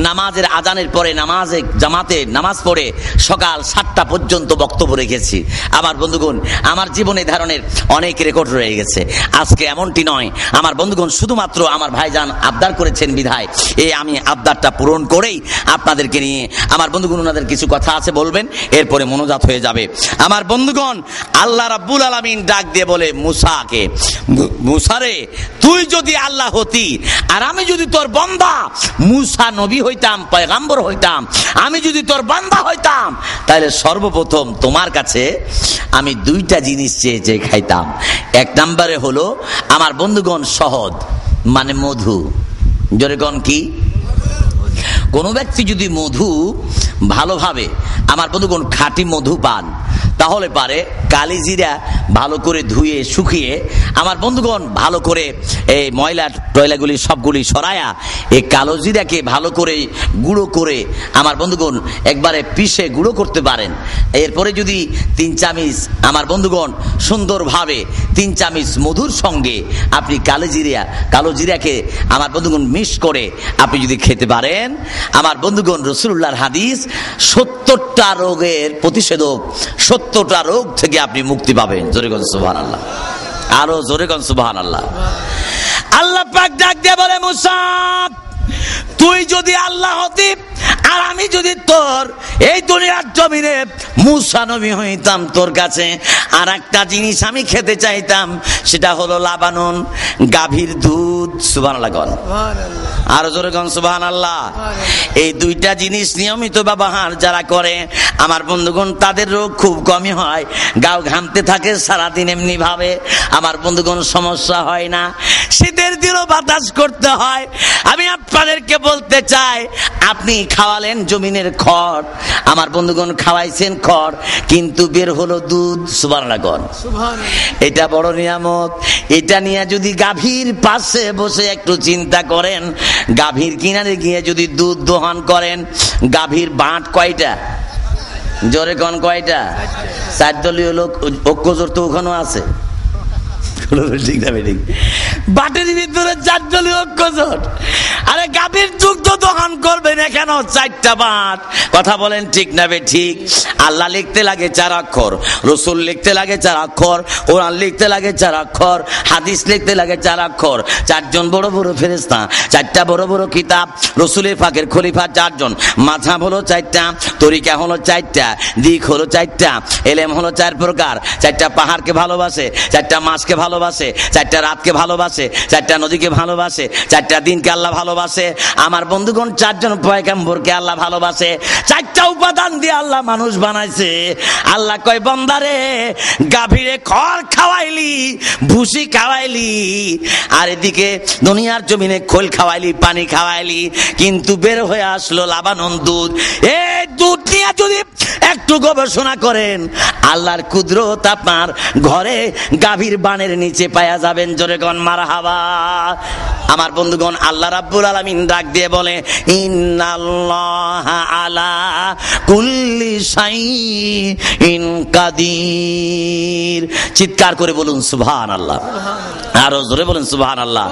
নামাজের আজানের পরে নামাজে জামাতে নামাজ পড়ে সকাল 7টা পর্যন্ত বক্তব্য রেখেছি। আমার বন্ধুগণ, আমার জীবনে ধরনের অনেক রেকর্ড রয়ে গেছে। আজকে এমনটি নয় আমার বন্ধুগণ, শুধুমাত্র আমার ভাইজান আবদার করেছেন বিধায় আমি আবদারটা পূরণ করেই আপনাদেরকে নিয়ে, আমার বন্ধুগণ, ওনাদের কিছু কথা আছে বলবেন, এরপরে মনোজাত হয়ে যাবে। আমার বন্ধুগণ, আল্লাহ রাব্বুল আলামিন ডাক দিয়ে বলে মুসাকে, মুসারে তুই যদি আল্লাহ হতি আর আমি যদি তোর বান্দা, মুসা নবী হইতাম, পয়গম্বর হইতাম, আমি যদি তোর বান্দা হইতাম, তাহলে সর্বপ্রথম তোমার কাছে আমি 2টা জিনিস চেয়ে খাইতাম। 1 নম্বরে হলো আমার বন্ধুগণ শহদ, মানে মধু। যেরকম কি কোন ব্যক্তি যদি মধু ভালোভাবে, আমার বন্ধুগণ, খাঁটি মধু পান, তাহলে পারে কালিজিরা ভালো করে ধুয়ে শুকিয়ে, আমার বন্ধুগণ, ভালো করে এই ময়লা টয়লাগুলি সবগুলি সরায়া এই কালো জিরাকে ভালো করে গুঁড়ো করে, আমার বন্ধুগণ, একবারে পিষে গুঁড়ো করতে পারেন। এরপরে যদি 3 চামচ, আমার বন্ধুগণ, সুন্দরভাবে 3 চামচ মধুর সঙ্গে আপনি কালো জিরাকে আমার বন্ধুগণ মিক্স করে আপনি যদি খেতে পারেন, আমার বন্ধুগণ, রাসূলুল্লাহর হাদিস, 70টা রোগের প্রতিষেধক, 70টা রোগ থেকে আপনি মুক্তি পাবেন। জোরে বলেন সুবহানাল্লাহ, আরো জোরে বলেন সুবহানাল্লাহ। আল্লাহ পাক ডাক দিয়ে বলে, মুসা তুই যদি আল্লাহ হতি আর আমি যদি তোর এই দুনিয়ার জমিনে মুসা নবী হইতাম, তোর কাছে আর একটা জিনিস আমি খেতে চাইতাম, সেটা হলো লাবানন, গাভীর দুধ। সুবহানাল্লাহ, আরো জোরে কোন সুবহানাল্লাহ। এই 2টা জিনিস নিয়মিত ব্যবহার যারা করে, আমার বন্ধুগণ, তাদের রোগ খুব কমই হয়, গাও ঘামতে থাকে সারাদিন এমনি ভাবে, আমার বন্ধুগণ, সমস্যা হয় না। শীতের দিনও বাতাস করতে হয়। আমি আপনাদেরকে বলতে চাই, আপনি খাওয়ালেন জমিনের খড়, আমার বন্ধুগণ, খাওয়াইছেন খড়, কিন্তু বের হলো দুধ। সুবহানাল্লাহ, এটা বড় নিয়ামত। এটা নিয়ে যদি গাভীর পাশে বসে একটু চিন্তা করেন, গাভীর কিনারে গিয়ে যদি দুধ দোহন করেন, গাভীর বাঁট কয়টা? জোরে কোন কয়টা? 4 দলীয় লোক ঐক্যজোট তো ওখানেও আছে, ঠিক না বেঠিক? বাটের ভিতরে 4 দলীয় ঐক্যজোট। আরে গাভীর দুগ্ধ দোহন করবেন কেন 4টা বাট? কথা বলেন ঠিক না বেঠিক? আল্লাহ লিখতে লাগে 4 অক্ষর, রসুল লিখতে লাগে 4 অক্ষর, কোরআন লিখতে লাগে 4 অক্ষর, হাদিস লিখতে লাগে 4 অক্ষর। 4 জন বড় বড় ফেরেশতা, 4টা বড় বড় কিতাব, রসুলের পাকের খলিফা 4 জন, মাযহাব হলো 4টা, তরিকা হলো চারটা, দিক হলো চারটা, এলেম হলো চার প্রকার। চারটা পাহাড়কে ভালোবাসে, চারটা মাছকে ভালোবাসে, চারটা রাতকে ভালোবাসে, চারটা নদীকে ভালোবাসে, চারটা দিনকে আল্লাহ ভালোবাসে। আমার বন্ধুগণ, চারজন পয়গম্বরকে আল্লাহ ভালোবাসে। চারটা উপাদান দিয়ে আল্লাহ মানুষ বানাইছে। আল্লাহ কয়, বান্দারে গাভীরে খড় খাওয়াইলি, ভুসি খাওয়াইলি, আর এদিকে দুনিয়ার জমিনে খোল খাওয়াইলি, পানি খাওয়াইলি, কিন্তু বের হয়ে আসলো লাবানন দুধ। এই দুধ নিয়ে যদি একটু গবেষণা করেন, আল্লাহর কুদরত আপনার ঘরে গাভীর বানের নিচে পাওয়া যাবেন। জোরে কোন মারহাবা। আমার বন্ধুগণ, আল্লাহ রাব্বুল আলামিন ডাক দিয়ে বলে, ইন্নাল্লাহা আলা কুল্লি শাইইন কাদির। চিৎকার করে বলুন সুবহানাল্লাহ। আরো জোরে বলুন সুবহানাল্লাহ।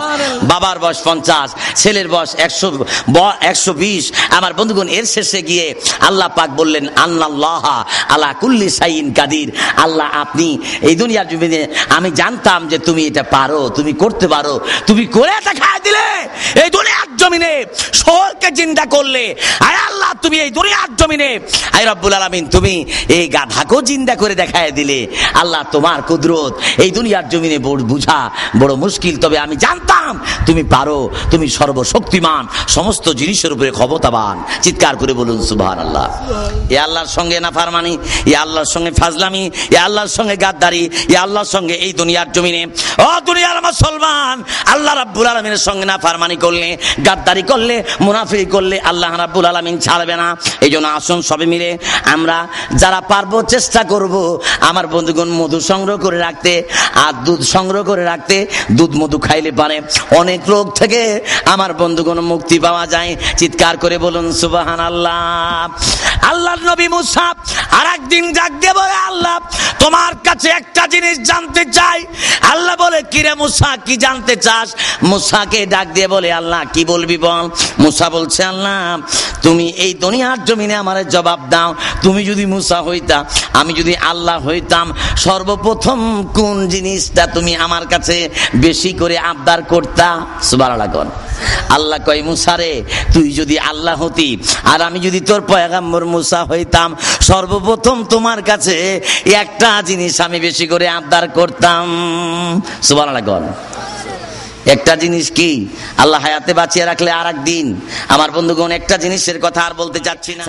বাবার বয়স 50, ছেলের বয়স 120। আমার বন্ধুগণ, এর শেষে গিয়ে আল্লাহ পাক বললেন, আল্লাহ আলা কুল্লি শাইইন কাদির। আল্লাহ, আপনি এই দুনিয়ার জমিনে, আমি জানতাম যে তুমি এটা পারো, তুমি করতে পারো, তুমি করে দেখায় দিলে। এই দুনিয়ার জমিনে শহরকে জিন্দা করলে। আয় আল্লাহ, তুমি এই দুনিয়ার জমিনে, আয় রব্বুল আলামিন, তুমি এই গাধাকেও জিন্দা করে দেখায় দিলে। আল্লাহ, তোমার কুদরত এই দুনিয়ার জমিনে বুঝা বড় মুশকিল, তবে আমি জানতাম তুমি পারো, তুমি সর্বশক্তিমান, সমস্ত জিনিসের উপরে ক্ষমতাবান। চিৎকার করে বলুন সুবহানাল্লাহ। এ আল্লাহর সঙ্গে নাফরমানি, এ আল্লাহর সঙ্গে ফাজলামি, এ আল্লাহর সঙ্গে গাদ্দারি, এ আল্লাহর সঙ্গে এই দুনিয়ার জমিনে, ও দুনিয়ার মুসলমান, আল্লাহ রাব্বুল আলামিনের সঙ্গে নাফরমানি করলে, গাদ্দারি করলে, মুনাফিকি করলে আল্লাহ রাব্বুল আলামিন ছাড়বে না। এই জন্য আসুন সবে মিলে আমরা যারা পারবো চেষ্টা করব আমার বন্ধুগণ মধু সংগ্রহ করে রাখতে, আর দুধ সংগ্রহ করে রাখতে। দুধ মধু খাইলে পারে অনেক রোগ থেকে আমার বন্ধুগণ মুক্তি পাওয়া যায়। চিৎকার করে বলুন সুবহানাল্লাহ। আল্লাহর নবী মুসা আর একদিন ডাক দিয়ে বলে, আল্লাহ, তোমার কাছে একটা জিনিস জানতে চাই। আল্লাহ বলে, কিরে মুসা, কি জানতে চাস? মুসাকে ডাক দিয়ে বলে, আল্লাহ কি বলবি বল। মুসা বলছে, আল্লাহ, তুমি এই দুনিয়ার জমিনে আমারে জবাব দাও। তুমি যদি মুসা হইতা, আমি যদি আল্লাহ হইতাম, সর্বপ্রথম কোন জিনিসটা তুমি আমার কাছে বেশি করে আবদার করতা? সুবহানাল্লাহ। আল্লাহ কয়, মুসা রে, তুই যদি আল্লাহ হতি আর আমি যদি তোর পয়গম্বর মুসা হইতাম, সর্বপ্রথম তোমার কাছে একটা জিনিস আমি বেশি করে আবদার করতাম। সুবহানাল্লাহ। একটা জিনিস কি? আল্লাহ হায়াতে বাঁচিয়ে রাখলে আর একদিন। আমার বন্ধুগণ, একটা জিনিসের কথা আর বলতে চাচ্ছি না।